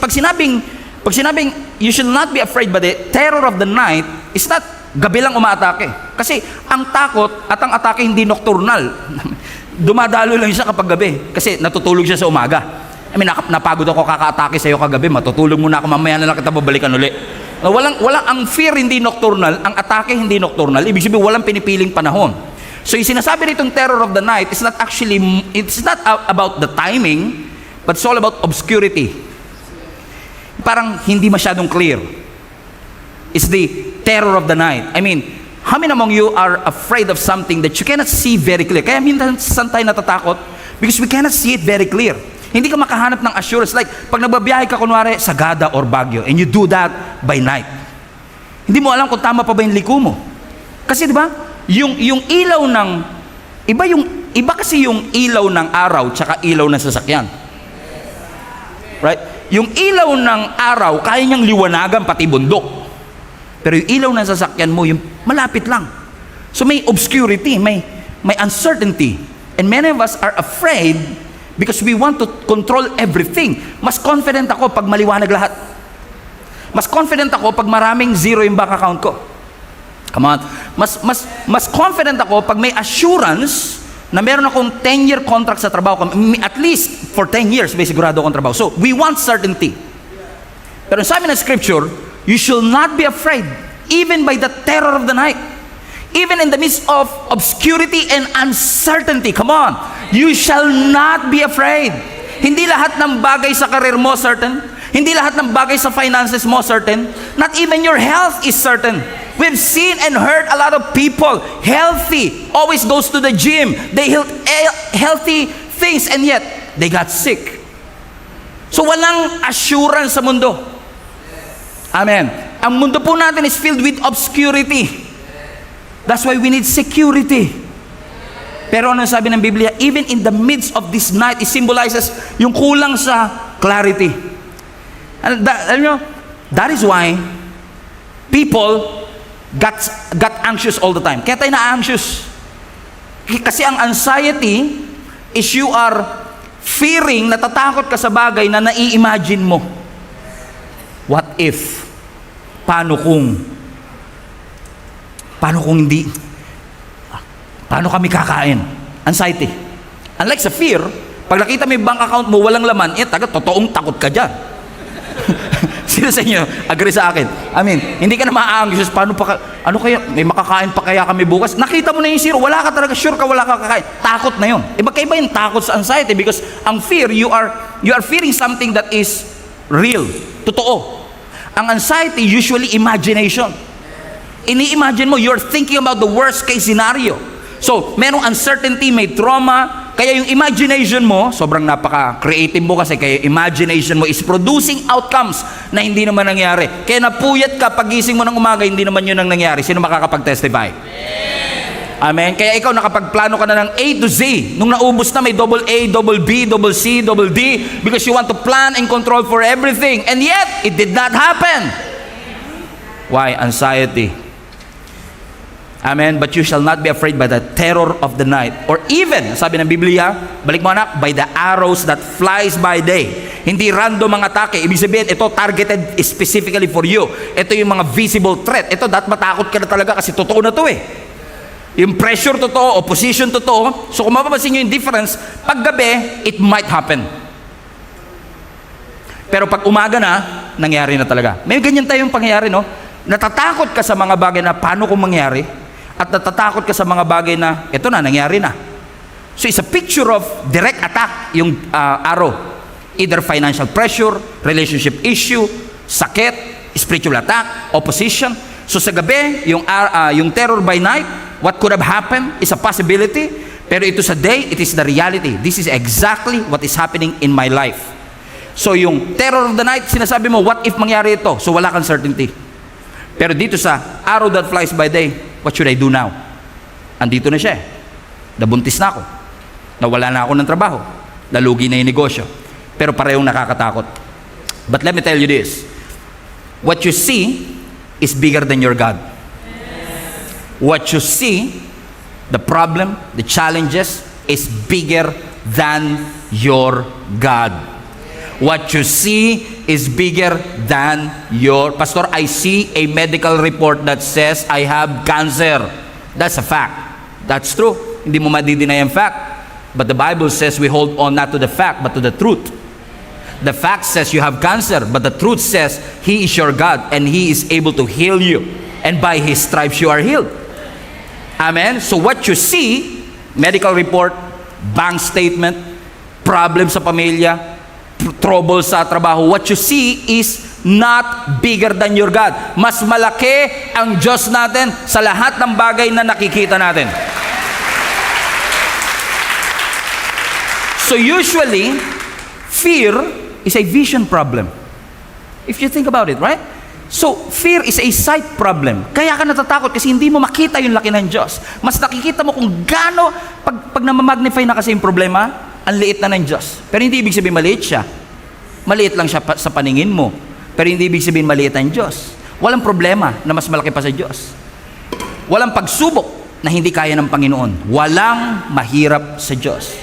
Pag sinabing you should not be afraid by the terror of the night, is not gabi lang umaatake. Kasi ang takot at ang atake hindi nocturnal. Dumadalo lang siya kapag gabi. Kasi natutulog siya sa umaga. Napagod ako kaka-atake sa iyo kagabi. Matutulog muna ako, mamaya na lang kita babalikan uli. Ang fear hindi nocturnal, ang atake hindi nocturnal. Ibig sabihin, walang pinipiling panahon. So yung sinasabi nitong terror of the night, it's not about the timing, but it's all about obscurity. Parang hindi masyadong clear. It's the terror of the night. How many among you are afraid of something that you cannot see very clear? Kaya minsan tayo natatakot because we cannot see it very clear. Hindi ka makahanap ng assurance. Like, pag nagbabiyahe ka kunwari, Sagada or Baguio, and you do that by night. Hindi mo alam kung tama pa ba yung liko mo. Kasi di ba, yung ilaw ng, iba kasi yung ilaw ng araw tsaka ilaw ng sasakyan. Right? Yung ilaw ng araw, kaya niyang liwanagan pati bundok. Pero yung ilaw ng sasakyan mo, yung malapit lang. So may obscurity, may uncertainty. And many of us are afraid because we want to control everything. Mas confident ako pag maliwanag lahat. Mas confident ako pag maraming zero yung bank account ko. Come on. Mas confident ako pag may assurance na meron akong 10-year contract sa trabaho. At least for 10 years, may sigurado akong trabaho. So, we want certainty. Pero sabi ng scripture, you should not be afraid, even by the terror of the night. Even in the midst of obscurity and uncertainty. Come on. You shall not be afraid. Hindi lahat ng bagay sa career mo certain. Hindi lahat ng bagay sa finances mo certain. Not even your health is certain. We've seen and heard a lot of people healthy, always goes to the gym. They healthy things and yet they got sick. So walang assurance sa mundo. Amen. Ang mundo po natin is filled with obscurity. That's why we need security. Pero ano sabi ng Biblia? Even in the midst of this night, it symbolizes yung kulang sa clarity. Alam nyo, That is why people got anxious all the time. Kaya tayo na-anxious. Kasi ang anxiety is you are fearing, natatakot ka sa bagay na nai-imagine mo. What if? Paano kung hindi? Paano kami kakain? Anxiety. Unlike sa fear, pag nakita mo yung bank account mo walang laman, totoong takot ka dyan. Sino sa inyo agree sa akin? I mean, hindi ka na ma-anxious, paano pa ano kaya, may makakain pa kaya kami bukas? Nakita mo na yung zero, wala ka talaga, sure ka wala ka kakain. Takot na yun. Magkaiba yung takot sa anxiety because ang fear, you are fearing something that is real, totoo. Ang anxiety, usually imagination. Ini-imagine mo, you're thinking about the worst case scenario. So, merong uncertainty, may trauma, kaya yung imagination mo, sobrang napaka-creative mo kasi, kaya imagination mo is producing outcomes na hindi naman nangyari. Kaya napuyat ka, pagising mo ng umaga, hindi naman yun ang nangyari. Sino makakapag-testify? Amen? Kaya ikaw nakapagplano ka na ng A to Z. Nung naubos na, may double A, double B, double C, double D, because you want to plan and control for everything. And yet, it did not happen. Why? Anxiety. Amen. But you shall not be afraid by the terror of the night. Or even, sabi ng Biblia, balik mo anak, by the arrows that flies by day. Hindi random ang atake. Ibig sabihin, ito targeted specifically for you. Ito yung mga visible threat. Ito, dapat matakot ka na talaga kasi totoo na to eh. Yung pressure totoo, opposition totoo. So kung mapapansin nyo yung difference, pag gabi, it might happen. Pero pag umaga na, nangyari na talaga. May ganyan tayong pangyayari, no? Natatakot ka sa mga bagay na paano kung mangyari? At natatakot ka sa mga bagay na ito na, nangyari na. So it's a picture of direct attack yung arrow. Either financial pressure, relationship issue, sakit, spiritual attack, opposition. So sa gabi, yung terror by night, what could have happened is a possibility. Pero ito sa day, it is the reality. This is exactly what is happening in my life. So yung terror of the night, sinasabi mo, what if mangyari ito? So wala kang certainty. Pero dito sa arrow that flies by day, what should I do now? Andito na siya eh. Nabuntis na ako. Nawala na ako ng trabaho. Nalugi na yung negosyo. Pero parehong nakakatakot. But let me tell you this. What you see is bigger than your God. What you see, the problem, the challenges, is bigger than your God. What you see is bigger than your... Pastor, I see a medical report that says I have cancer. That's a fact. That's true. Hindi mo madideny ang fact. But the Bible says we hold on not to the fact, but to the truth. The fact says you have cancer, but the truth says He is your God and He is able to heal you. And by His stripes you are healed. Amen? So what you see, medical report, bank statement, problem sa pamilya, trouble sa trabaho, what you see is not bigger than your God. Mas malaki ang Diyos natin sa lahat ng bagay na nakikita natin. So usually, fear is a vision problem. If you think about it, right? So, fear is a sight problem. Kaya ka natatakot kasi hindi mo makita yung laki ng Diyos. Mas nakikita mo kung gaano, pag namamagnify na kasi yung problema, ang liit na ng Diyos. Pero hindi ibig sabihin maliit siya. Maliit lang siya sa paningin mo. Pero hindi ibig sabihin maliit ang Diyos. Walang problema na mas malaki pa sa Diyos. Walang pagsubok na hindi kaya ng Panginoon. Walang mahirap sa Diyos.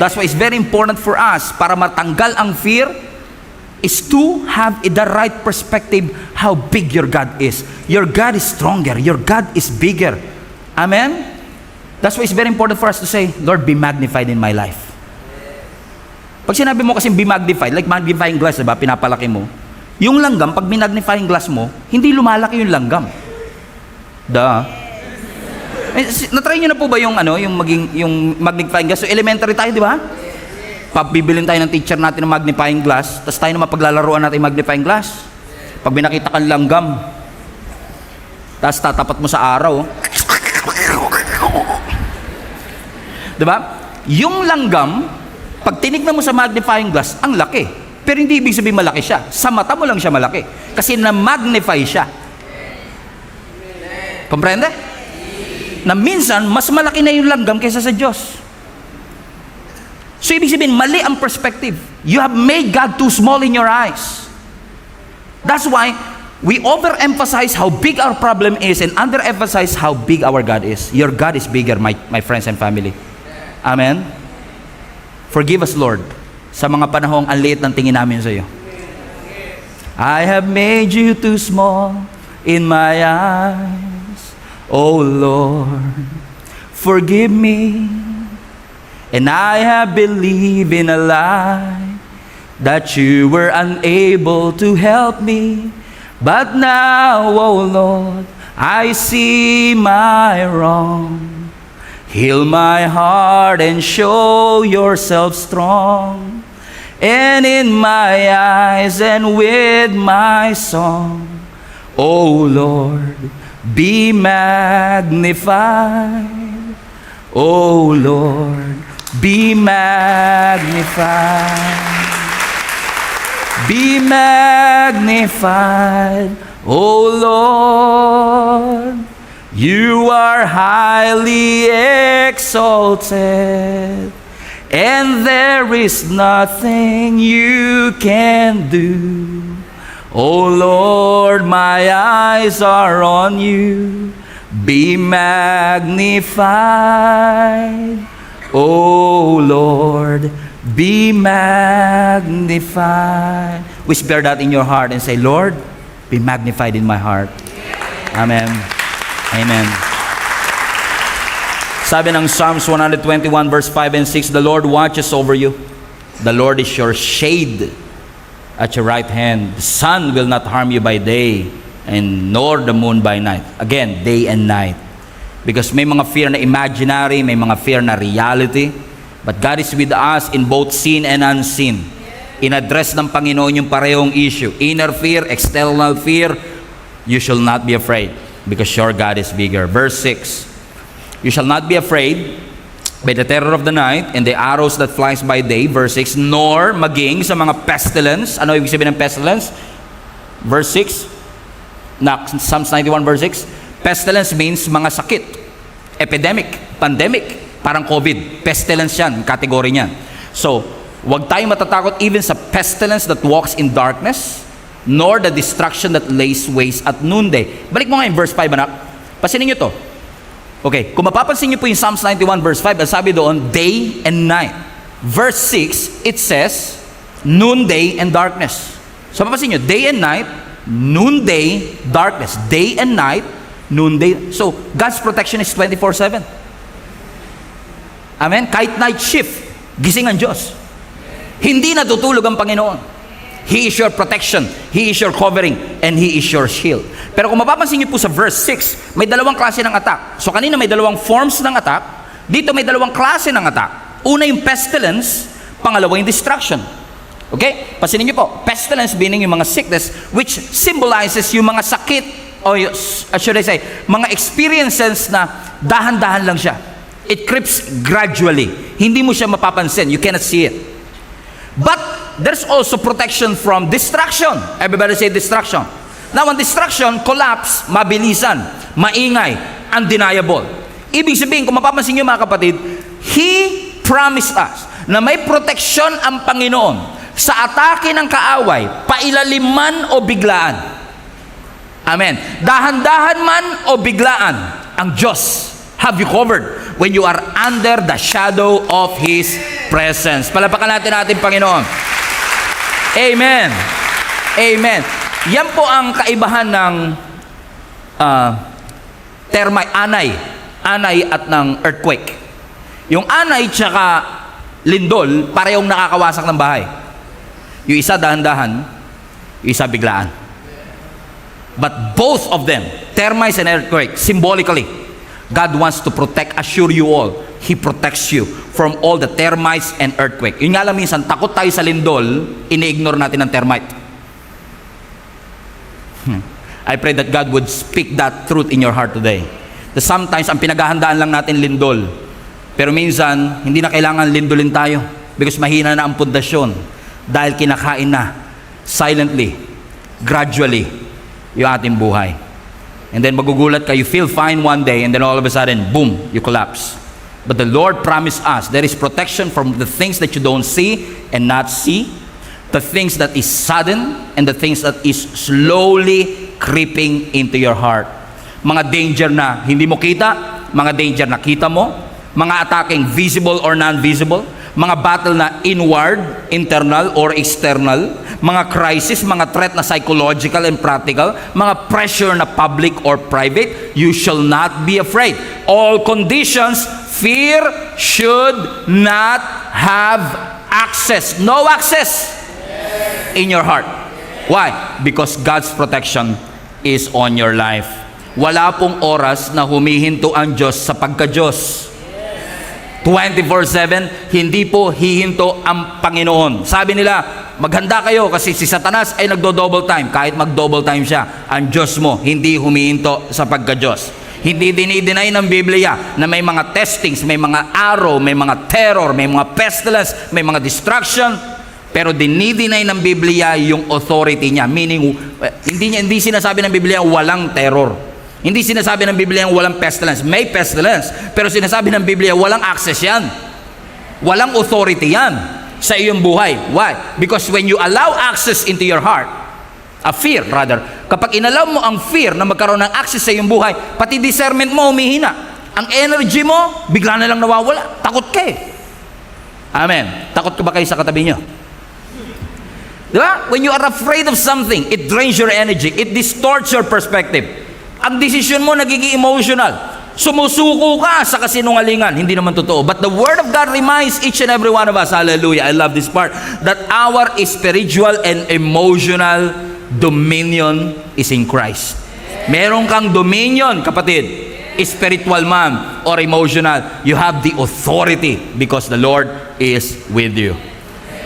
That's why it's very important for us para matanggal ang fear is to have the right perspective how big your God is. Your God is stronger. Your God is bigger. Amen? That's why it's very important for us to say, Lord, be magnified in my life. Pag sinabi mo kasi be magnified, like magnifying glass, diba? Pinapalaki mo. Yung langgam, pag magnifying glass mo, hindi lumalaki yung langgam. Natry nyo na po ba yung magnifying glass? So elementary tayo, di ba? Pabibilin tayo ng teacher natin ng magnifying glass, tapos tayo na mapaglalaruan natin yung magnifying glass. Pag binakita kang langgam, tapos tatapat mo sa araw, di ba? Yung langgam, pag tinignan mo sa magnifying glass, ang laki. Pero hindi ibig sabihin malaki siya. Sa mata mo lang siya malaki. Kasi na-magnify siya. Komprende? Na minsan, mas malaki na yung langgam kaysa sa Diyos. So, ibig sabihin, mali ang perspective. You have made God too small in your eyes. That's why we overemphasize how big our problem is and underemphasize how big our God is. Your God is bigger, my friends and family. Amen? Forgive us, Lord, sa mga panahong ang liit ng tingin namin sa iyo. I have made you too small in my eyes, oh Lord, forgive me. And I have believed in a lie that you were unable to help me. But now, oh Lord, I see my wrong. Heal my heart and show yourself strong. And in my eyes and with my song, oh Lord, be magnified. Oh Lord, be magnified. Be magnified, oh Lord. You are highly exalted, and there is nothing you can do. Oh Lord, my eyes are on you. Be magnified, oh Lord, be magnified. Whisper that in your heart and say, Lord, be magnified in my heart. Amen. Amen. Sabi ng Psalms 121 verse 5 and 6, the Lord watches over you. The Lord is your shade at your right hand. The sun will not harm you by day, and nor the moon by night. Again, day and night. Because may mga fear na imaginary, may mga fear na reality. But God is with us in both seen and unseen. In-address ng Panginoon yung parehong issue. Inner fear, external fear, you shall not be afraid because your God is bigger. Verse 6, you shall not be afraid by the terror of the night and the arrows that flies by day. Verse 6, nor maging sa mga pestilence. Ano ibig sabihin ng pestilence? Verse 6, Psalms 91 verse 6, pestilence means mga sakit, epidemic, pandemic. Parang COVID, pestilence yan, kategory niyan. So, huwag tayong matatakot even sa pestilence that walks in darkness, nor the destruction that lays waste at noonday. Balik mo nga yung verse 5, anak. Pasinin nyo to. Okay, kung mapapansin nyo po yung Psalms 91 verse 5, ang sabi doon, day and night. Verse 6, it says, noonday and darkness. So, mapapansin nyo, day and night, noonday, darkness. Day and night, noonday. So, God's protection is 24/7. Amen? Kahit night shift, gising ang Diyos. Hindi natutulog ang Panginoon. He is your protection, He is your covering, and He is your shield. Pero kung mapapansin niyo po sa verse 6, may dalawang klase ng attack. So kanina may dalawang forms ng attack, dito may dalawang klase ng attack. Una yung pestilence, pangalawa yung destruction. Okay? Pasinin niyo po, pestilence meaning yung mga sickness which symbolizes yung mga sakit, o should I say, mga experiences na dahan-dahan lang siya. It creeps gradually. Hindi mo siya mapapansin. You cannot see it. But there's also protection from distraction. Everybody say distraction. Now, ang distraction, collapse, mabilisan, maingay, undeniable. Ibig sabihin, kung mapapansin niyo mga kapatid, He promised us na may protection ang Panginoon sa atake ng kaaway, pailaliman o biglaan. Amen. Dahan-dahan man o biglaan, ang Diyos have you covered when you are under the shadow of His presence. Palapakan natin ating Panginoon. Amen. Amen. Yan po ang kaibahan ng termite, anay at ng earthquake. Yung anay tsaka lindol, parehong nakakawasak ng bahay. Yung isa dahan-dahan, yung isa biglaan. But both of them, termites and earthquake, symbolically, God wants to protect, assure you all, He protects you from all the termites and earthquake. Yun nga lang minsan, takot tayo sa lindol, ini-ignore natin ang termite. I pray that God would speak that truth in your heart today. That sometimes, ang pinaghahandaan lang natin lindol. Pero minsan, hindi na kailangan lindolin tayo because mahina na ang pundasyon dahil kinakain na silently, gradually, yung ating buhay. And then magugulat ka, you feel fine one day, and then all of a sudden, boom, you collapse. But the Lord promised us, there is protection from the things that you don't see and not see. The the things that is sudden and the things that is slowly creeping into your heart. Mga danger na hindi mo kita, mga danger na kita mo, mga attacking visible or non-visible, mga battle na inward, internal or external, mga crisis, mga threat na psychological and practical, mga pressure na public or private. You shall not be afraid. All conditions, fear should not have access. No access in your heart. Why? Because God's protection is on your life. Wala pong oras na humihinto ang Diyos sa pagka-Diyos. 24/7, hindi po hihinto ang Panginoon. Sabi nila, maghanda kayo kasi si Satanas ay nagdo-double time. Kahit mag-double time siya, ang Diyos mo hindi humihinto sa pagka-Diyos. Hindi dinideny ng Biblia na may mga testings, may mga arrow, may mga terror, may mga pestilence, may mga destruction. Pero dinideny ng Biblia yung authority niya. Meaning, hindi sinasabi ng Biblia walang terror. Hindi sinasabi ng Biblia walang pestilence. May pestilence. Pero sinasabi ng Biblia walang access yan. Walang authority yan sa iyong buhay. Why? Because when you allow access into your heart, a fear rather, kapag inalaw mo ang fear na magkaroon ng access sa iyong buhay, pati discernment mo humihina. Ang energy mo, bigla na lang nawawala. Takot ka eh. Amen. Takot ka ba kayo sa katabi nyo? Diba? When you are afraid of something, it drains your energy. It distorts your perspective. Ang decision mo nagiging emotional. Sumusuko ka sa kasinungalingan. Hindi naman totoo. But the Word of God reminds each and every one of us, hallelujah, I love this part, that our spiritual and emotional dominion is in Christ. Meron kang dominion, kapatid. Spiritual man or emotional. You have the authority because the Lord is with you.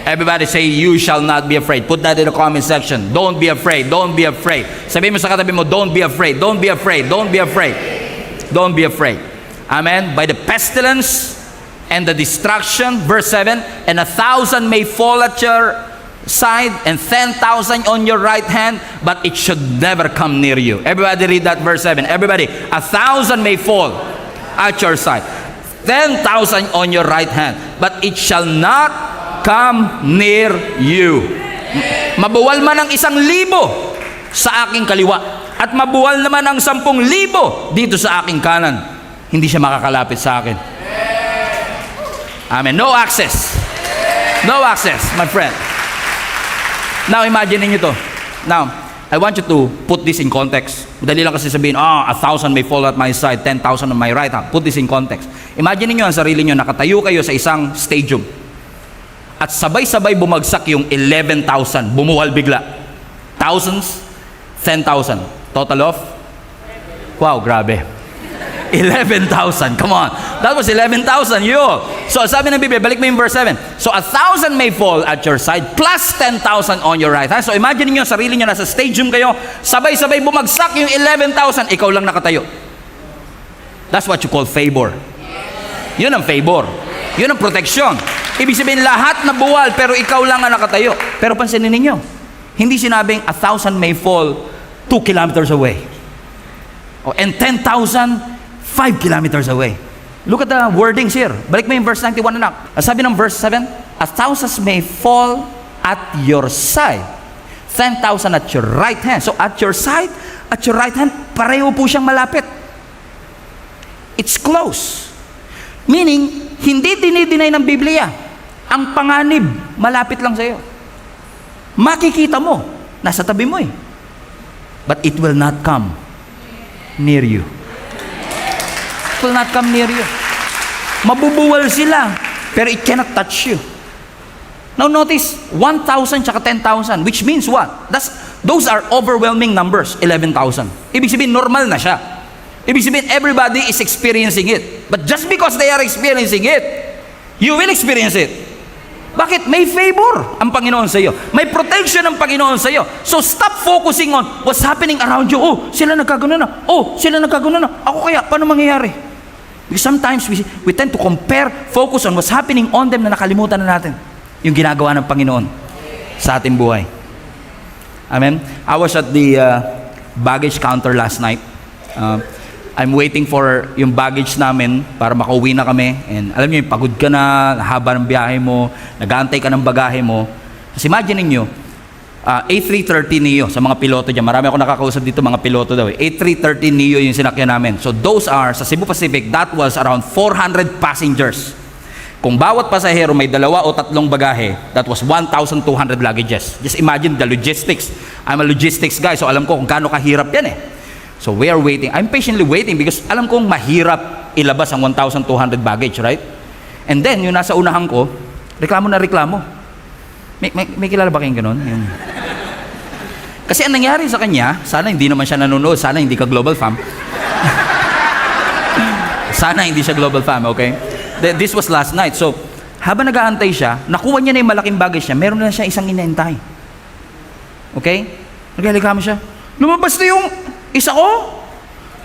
Everybody say, you shall not be afraid. Put that in the comment section. Don't be afraid. Don't be afraid. Sabihin mo sa katabi mo, don't be afraid. Don't be afraid. Don't be afraid. Don't be afraid. Amen. By the pestilence and the destruction, verse 7, and 1,000 may fall at your side and 10,000 on your right hand, but it should never come near you. Everybody read that verse 7. Everybody, 1,000 may fall at your side, 10,000 on your right hand, but it shall not come near you. Mabuwal man ang 1,000 sa aking kaliwa at mabuwal naman ang 10,000 dito sa aking kanan, hindi siya makakalapit sa akin. Amen. No access. No access, my friend. Now imagine niyo to. Now, I want you to put this in context. Madali lang kasi sabihin, 1,000 may fall at my side, 10,000 on my right hand. Put this in context. Imagine niyo ang sarili niyo, nakatayo kayo sa isang stadium. At sabay-sabay bumagsak yung 11,000. Bumuwal bigla. Thousands, 10,000. Total of? Wow, grabe. 11,000. Come on. That was 11,000. Yo. So sabi ng Biblia, balik mo yung verse 7. So 1,000 may fall at your side plus 10,000 on your right hand. So imagine niyo sarili niyo nasa stadium kayo. Sabay-sabay bumagsak yung 11,000. Ikaw lang nakatayo. That's what you call favor. Yun ang favor. Yun ang protection. Ibig sabihin lahat na buwal pero ikaw lang ang nakatayo. Pero pansinin ninyo, hindi sinabing 1,000 may fall 2 kilometers away. And 10,000 5 kilometers away. Look at the wordings here. Balik mo yung verse 91 anak. Sabi ng verse 7, 1,000 may fall at your side, 10,000 at your right hand. So at your side, at your right hand, pareho po siyang malapit. It's close. Meaning, hindi dinidinay ng Biblia. Ang panganib, malapit lang sa iyo. Makikita mo, nasa tabi mo eh. But it will not come near you. It will not come near you. Mabubuwal sila, pero it cannot touch you. Now notice, 1,000 tsaka 10,000, which means what? Those are overwhelming numbers, 11,000. Ibig sabihin, normal na siya. Ibig sabihin, everybody is experiencing it. But just because they are experiencing it, you will experience it. Bakit? May favor ang Panginoon sa iyo. May protection ang Panginoon sa iyo. So stop focusing on what's happening around you. Oh, sila nagkagano na. Oh, sila nagkagano na. Ako kaya, paano mangyayari? Because sometimes we tend to compare, focus on what's happening on them na nakalimutan na natin yung ginagawa ng Panginoon sa ating buhay. Amen? I was at the baggage counter last night. I'm waiting for yung baggage namin para makauwi na kami. And alam niyo, pagod ka na, haba ng biyahe mo, nag-aantay ka ng bagahe mo. Kasi imagine ninyo, A330neo sa mga piloto dyan. Marami ako nakakausap dito mga piloto daw. A330neo yung sinakyan namin. So those are, sa Cebu Pacific, that was around 400 passengers. Kung bawat pasahero may 2 o 3 bagahe, that was 1,200 luggages. Just imagine the logistics. I'm a logistics guy, so alam ko kung gaano kahirap yan eh. So we are waiting. I'm patiently waiting because alam kong mahirap ilabas ang 1,200 baggage, right? And then, yung nasa unahan ko, reklamo na reklamo. May kilala ba kayong ganun? Yung... Kasi ang nangyari sa kanya, sana hindi naman siya nanonood, sana hindi ka global fam. Sana hindi siya global fam, okay? This was last night. So, habang nag-aantay siya, nakuha niya na yung malaking baggage niya, meron na siya isang inaantay. Okay? Nagreklamo siya, lumabas na yung isa ko.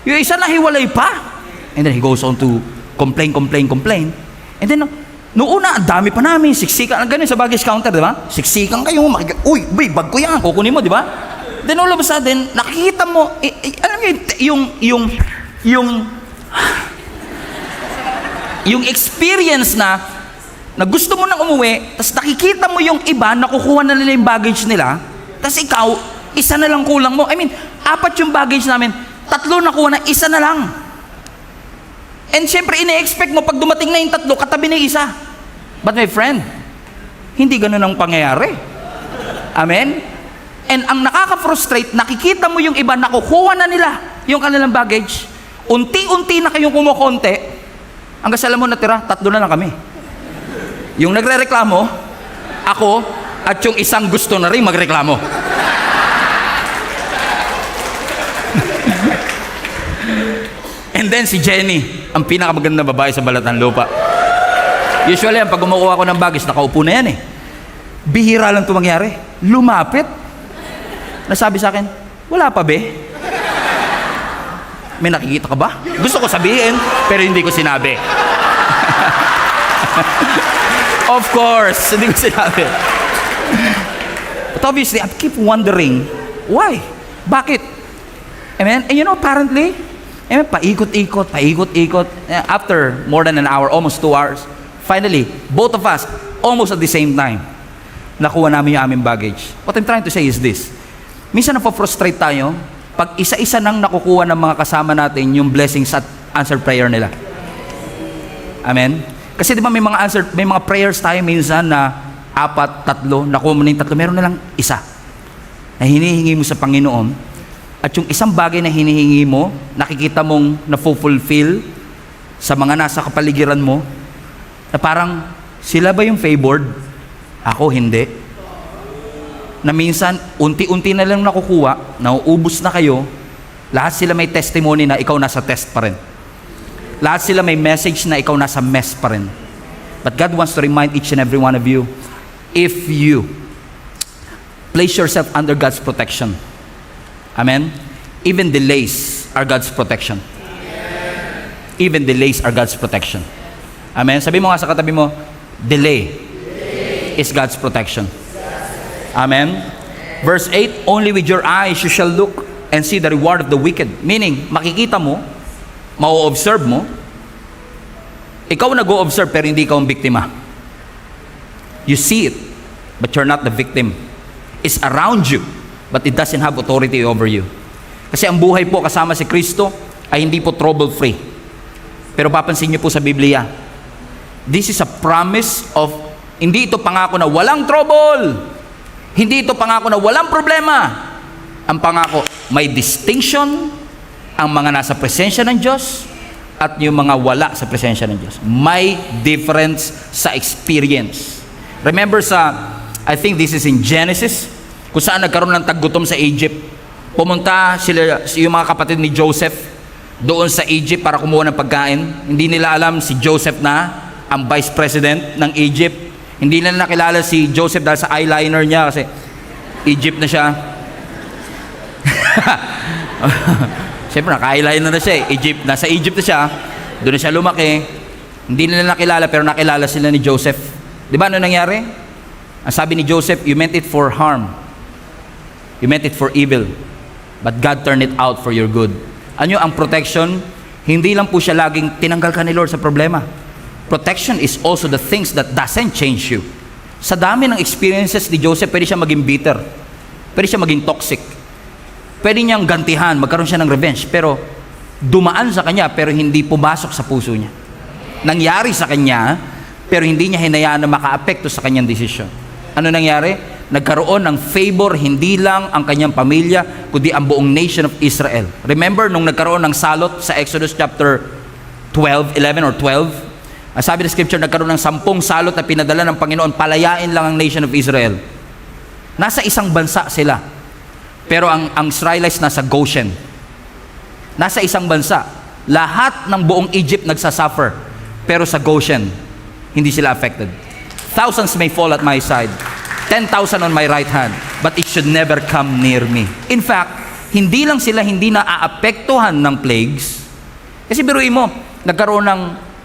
Yung isa nahiwalay pa. And then he goes on to complain. And then, noong una, ang dami pa namin, siksikan, ganun sa baggage counter, di ba? Siksikan kayo, uy, bag ko yan, kukunin mo, di ba? Then all of a sudden, nakikita mo, alam niyo, yung experience na gusto mo nang umuwi, tapos nakikita mo yung iba, nakukuha na nila yung baggage nila, tapos ikaw, isa na lang kulang mo. I mean, 4 yung baggage namin, 3 nakuha na, isa na lang. And syempre, ine-expect mo, pag dumating na yung 3, katabi na yung isa. But my friend, hindi ganun ang pangyayari. Amen? And ang nakaka-frustrate, nakikita mo yung iba, nakukuha na nila yung kanilang baggage. Unti-unti na kayong kumukonti, hanggang sa alam mo natira, 3 na lang kami. Yung nagre-reklamo, ako, at yung isang gusto na rin magreklamo. And then si Jenny, ang pinakamaganda na babae sa balat ng lupa. Usually, pag kumukuha ko ng baggage, nakaupo na yan eh. Bihira lang ito mangyari. Lumapit. Nasabi sa akin, wala pa be? May nakikita ka ba? Gusto ko sabihin, pero hindi ko sinabi. Of course, hindi ko sinabi. But obviously, I keep wondering, why? Bakit? Amen? And you know, apparently, paikot-ikot. After more than an hour, almost 2 hours, finally, both of us, almost at the same time, nakuha namin yung aming baggage. What I'm trying to say is this. Minsan napofrustrate tayo pag isa-isa nang nakukuha ng mga kasama natin yung blessings at answered prayer nila. Amen? Kasi di ba may mga prayers tayo minsan na 4, 3, nakuha mo na yung 3, meron na lang isa na hinihingi mo sa Panginoon. At yung isang bagay na hinihingi mo, nakikita mong na-fulfill sa mga nasa kapaligiran mo, na parang, sila ba yung favored? Ako, hindi. Na minsan, unti-unti na lang nakukuha, nauubos na kayo, lahat sila may testimony na ikaw nasa test pa rin. Lahat sila may message na ikaw nasa mess pa rin. But God wants to remind each and every one of you, if you place yourself under God's protection, amen? Even delays are God's protection. Even delays are God's protection. Amen? Sabi mo nga sa katabi mo, delay is God's protection. Amen? Verse 8, only with your eyes you shall look and see the reward of the wicked. Meaning, makikita mo, mau-observe mo, ikaw nag-o-observe pero hindi ikaw ang biktima. You see it, but you're not the victim. It's around you, but it doesn't have authority over you. Kasi ang buhay po kasama si Kristo ay hindi po trouble-free. Pero papansin niyo po sa Biblia, this is a promise of, hindi ito pangako na walang trouble. Hindi ito pangako na walang problema. Ang pangako, may distinction ang mga nasa presensya ng Diyos at yung mga wala sa presensya ng Diyos. May difference sa experience. Remember I think this is in Genesis, kung saan nagkaroon ng taggutom sa Egypt. Pumunta yung mga kapatid ni Joseph doon sa Egypt para kumuha ng pagkain. Hindi nila alam si Joseph na ang vice president ng Egypt. Hindi nila nakilala si Joseph dahil sa eyeliner niya kasi Egypt na siya. Siyempre, naka-eyeliner na siya eh. Nasa Egypt na siya. Doon na siya lumaki. Hindi nila nakilala pero nakilala sila ni Joseph. Di ba ano nangyari? Ang sabi ni Joseph, you meant it for harm. You meant it for evil. But God turned it out for your good. Ano ang protection? Hindi lang po siya laging tinanggal ka ni Lord sa problema. Protection is also the things that doesn't change you. Sa dami ng experiences ni Joseph, pwede siya maging bitter. Pwede siya maging toxic. Pwede niyang gantihan, magkaroon siya ng revenge. Pero dumaan sa kanya, pero hindi pumasok sa puso niya. Nangyari sa kanya, pero hindi niya hinayaan na makaapekto sa kanyang desisyon. Ano nangyari? Nagkaroon ng favor, hindi lang ang kanyang pamilya, kundi ang buong nation of Israel. Remember, nung nagkaroon ng salot sa Exodus chapter 11 or 12, sabi ng scripture, nagkaroon ng 10 salot na pinadala ng Panginoon, palayain lang ang nation of Israel. Nasa isang bansa sila. Pero ang Israelites nasa Goshen. Nasa isang bansa. Lahat ng buong Egypt nagsasuffer. Pero sa Goshen, hindi sila affected. Thousands may fall at my side, 10,000 on my right hand, but it should never come near me. In fact, hindi lang sila hindi naaapektuhan ng plagues. Kasi biruin mo, nagkaroon ng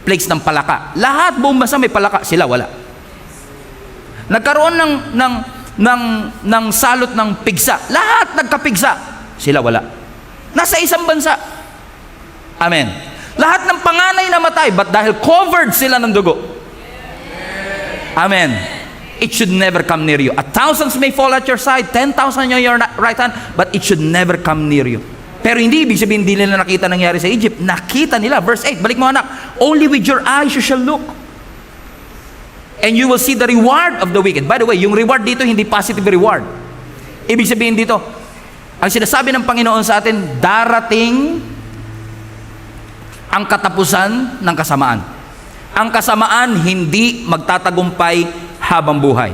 plagues ng palaka. Lahat buong bansa may palaka, sila wala. Nagkaroon ng salot ng pigsa. Lahat nagkapigsa, sila wala. Nasa isang bansa. Amen. Lahat ng panganay namatay, but dahil covered sila ng dugo. Amen. It should never come near you. 1,000 may fall at your side, 10,000 on your right hand, but it should never come near you. Pero hindi ibig sabihin hindi nila nakita nangyari sa Egypt. Nakita nila. Verse 8, balik mo anak. Only with your eyes you shall look. And you will see the reward of the wicked. By the way, yung reward dito, hindi positive reward. Ibig sabihin dito, ang sinasabi ng Panginoon sa atin, darating ang katapusan ng kasamaan. Ang kasamaan hindi magtatagumpay habang buhay.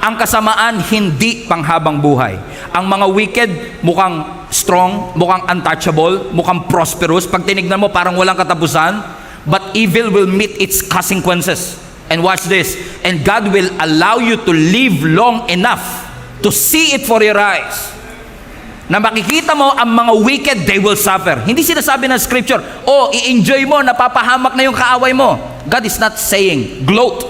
Ang kasamaan hindi panghabang buhay. Ang mga wicked mukhang strong, mukhang untouchable, mukhang prosperous. Pag tinignan mo parang walang katapusan, but evil will meet its consequences. And watch this, and God will allow you to live long enough to see it for your eyes. Na makikita mo ang mga wicked, they will suffer. Hindi sinasabi ng scripture, oh, i-enjoy mo, napapahamak na yung kaaway mo. God is not saying, gloat.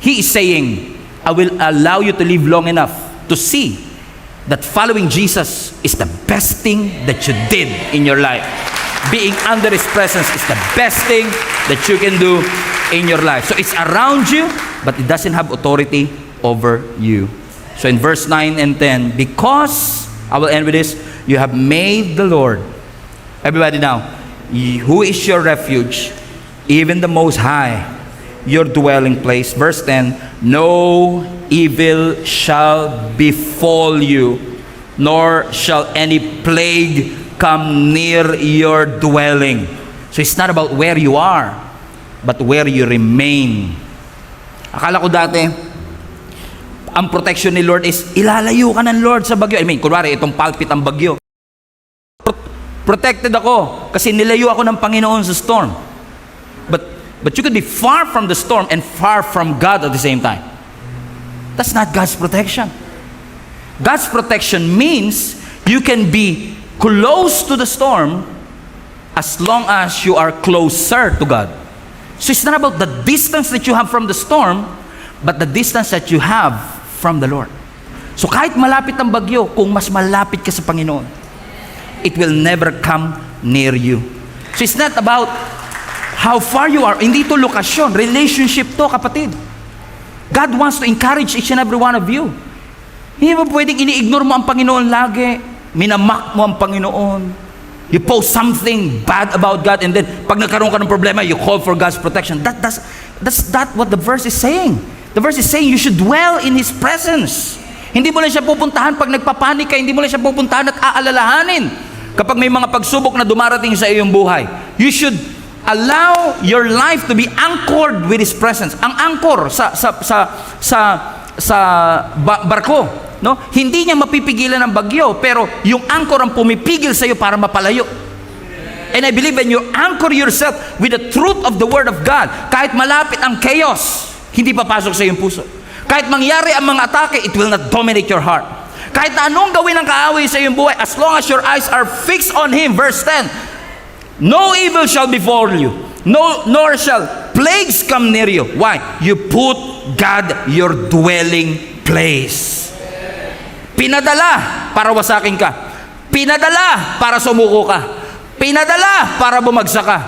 He is saying, I will allow you to live long enough to see that following Jesus is the best thing that you did in your life. Being under His presence is the best thing that you can do in your life. So it's around you, but it doesn't have authority over you. So in verse 9 and 10, because, I will end with this, you have made the Lord, everybody now, who is your refuge, even the Most High, your dwelling place. Verse 10, no evil shall befall you, nor shall any plague come near your dwelling. So it's not about where you are, but where you remain. Akala ko dati, ang protection ni Lord is, ilalayo ka ng Lord sa bagyo. I mean, kunwari, itong pulpit ang bagyo. Protected ako, kasi nilayo ako ng Panginoon sa storm. But you could be far from the storm and far from God at the same time. That's not God's protection. God's protection means you can be close to the storm as long as you are closer to God. So it's not about the distance that you have from the storm, but the distance that you have from the Lord. So kahit malapit ang bagyo, kung mas malapit ka sa Panginoon, it will never come near you. So it's not about how far you are. Hindi ito lokasyon, relationship to, kapatid. God wants to encourage each and every one of you. Hindi mo pwedeng ini-ignore mo ang Panginoon lagi. Minamak mo ang Panginoon. You post something bad about God, and then pag nagkaroon ka ng problema, you call for God's protection. That's not what the verse is saying. The verse is saying you should dwell in His presence. Hindi mo lang siya pupuntahan pag nagpapanik ka, hindi mo lang siya pupuntahan at aalalahanin. Kapag may mga pagsubok na dumarating sa iyong buhay, you should allow your life to be anchored with His presence. Ang anchor sa barko, no? Hindi niya mapipigilan ng bagyo, pero yung anchor ang pumipigil sa iyo para mapalayo. And I believe when you anchor yourself with the truth of the Word of God, kahit malapit ang chaos, hindi papasok sa iyong puso. Kahit mangyari ang mga atake, it will not dominate your heart. Kahit na anong gawin ng kaaway sa iyong buhay, as long as your eyes are fixed on Him, verse 10, no evil shall befall you, nor shall plagues come near you. Why? You put God your dwelling place. Pinadala para wasakin ka. Pinadala para sumuko ka. Pinadala para bumagsak ka.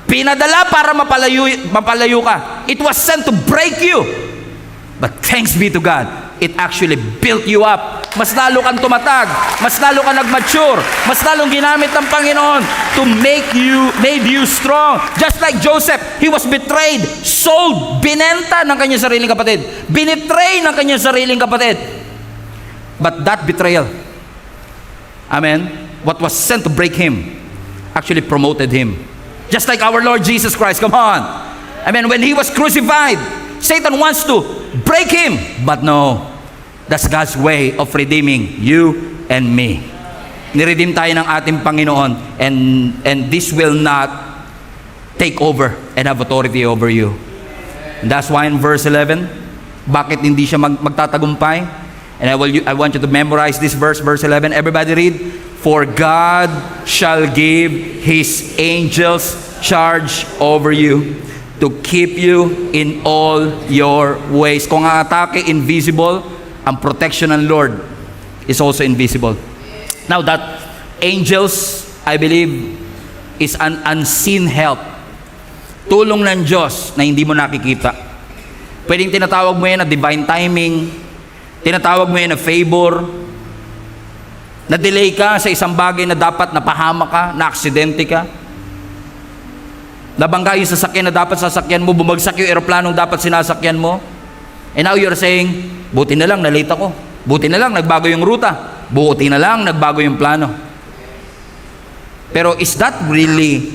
Pinadala para mapalayo ka. It was sent to break you. But thanks be to God, it actually built you up. Mas lalo kang tumatag, mas lalo kang nag-mature, mas lalong ginamit ng Panginoon to made you strong. Just like Joseph, he was betrayed, sold, binenta ng kanyang sariling kapatid, binitray ng kanyang sariling kapatid. But that betrayal, amen, what was sent to break him, actually promoted him. Just like our Lord Jesus Christ, come on. Amen, when he was crucified, Satan wants to break him, but no, that's God's way of redeeming you and me. Niredeem tayo ng ating Panginoon, and this will not take over and have authority over you. And that's why in verse 11, bakit hindi siya magtatagumpay? And I want you to memorize this verse 11. Everybody read. For God shall give His angels charge over you to keep you in all your ways. Kung ang atake invisible, ang protection ng Lord is also invisible. Now that angels, I believe, is an unseen help. Tulong ng Diyos na hindi mo nakikita. Pwedeng tinatawag mo yan na divine timing, tinatawag mo yan na favor, na-delay ka sa isang bagay na dapat napahama ka, na-aksidente ka, nabangga yung sasakyan na dapat sasakyan mo, bumagsak yung eroplanong dapat sinasakyan mo, and now you're saying, buti na lang, nalate ako. Buti na lang, nagbago yung ruta. Buti na lang, nagbago yung plano. Pero is that really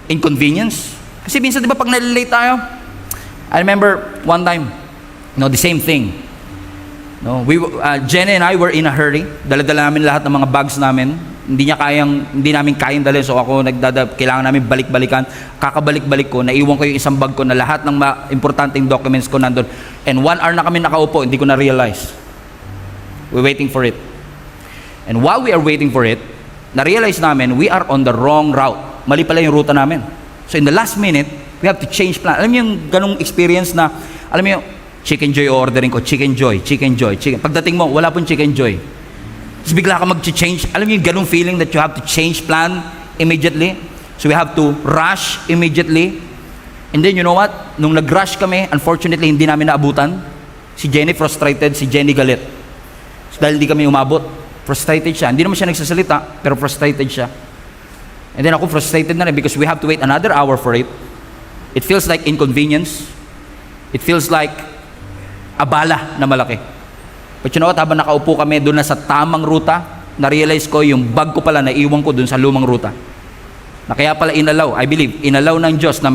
inconvenience? Kasi minsan, di ba, pag nalilate tayo, I remember one time, the same thing. Jenny and I were in a hurry. Dala-dala namin lahat ng mga bags namin. Hindi namin kayang dalhin. So ako, kailangan namin balik-balikan. Kakabalik-balik ko, naiwan ko yung isang bag ko na lahat ng importanteng documents ko nandun. And 1 hour na kami nakaupo, hindi ko na-realize. We're waiting for it. And while we are waiting for it, na-realize namin, we are on the wrong route. Mali pala yung ruta namin. So in the last minute, we have to change plan. Alam niyo yung ganung experience na, alam niyo, Chicken Joy ordering ko, Chicken Joy. Pagdating mo, wala pong Chicken Joy. Tapos bigla ka mag-change. Alam niyo yung ganung feeling that you have to change plan immediately? So we have to rush immediately. And then you know what? Nung nag-rush kami, unfortunately, hindi namin naabutan. Si Jenny frustrated, si Jenny galit. So, dahil hindi kami umabot. Frustrated siya. Hindi naman siya nagsasalita, pero frustrated siya. And then ako frustrated na rin because we have to wait another hour for it. It feels like inconvenience. It feels like abala na malaki. But you know what? Habang nakaupo kami doon na sa tamang ruta, na-realize ko yung bag ko pala na iwan ko doon sa lumang ruta. Na kaya pala inalaw, I believe, inalaw ng Diyos na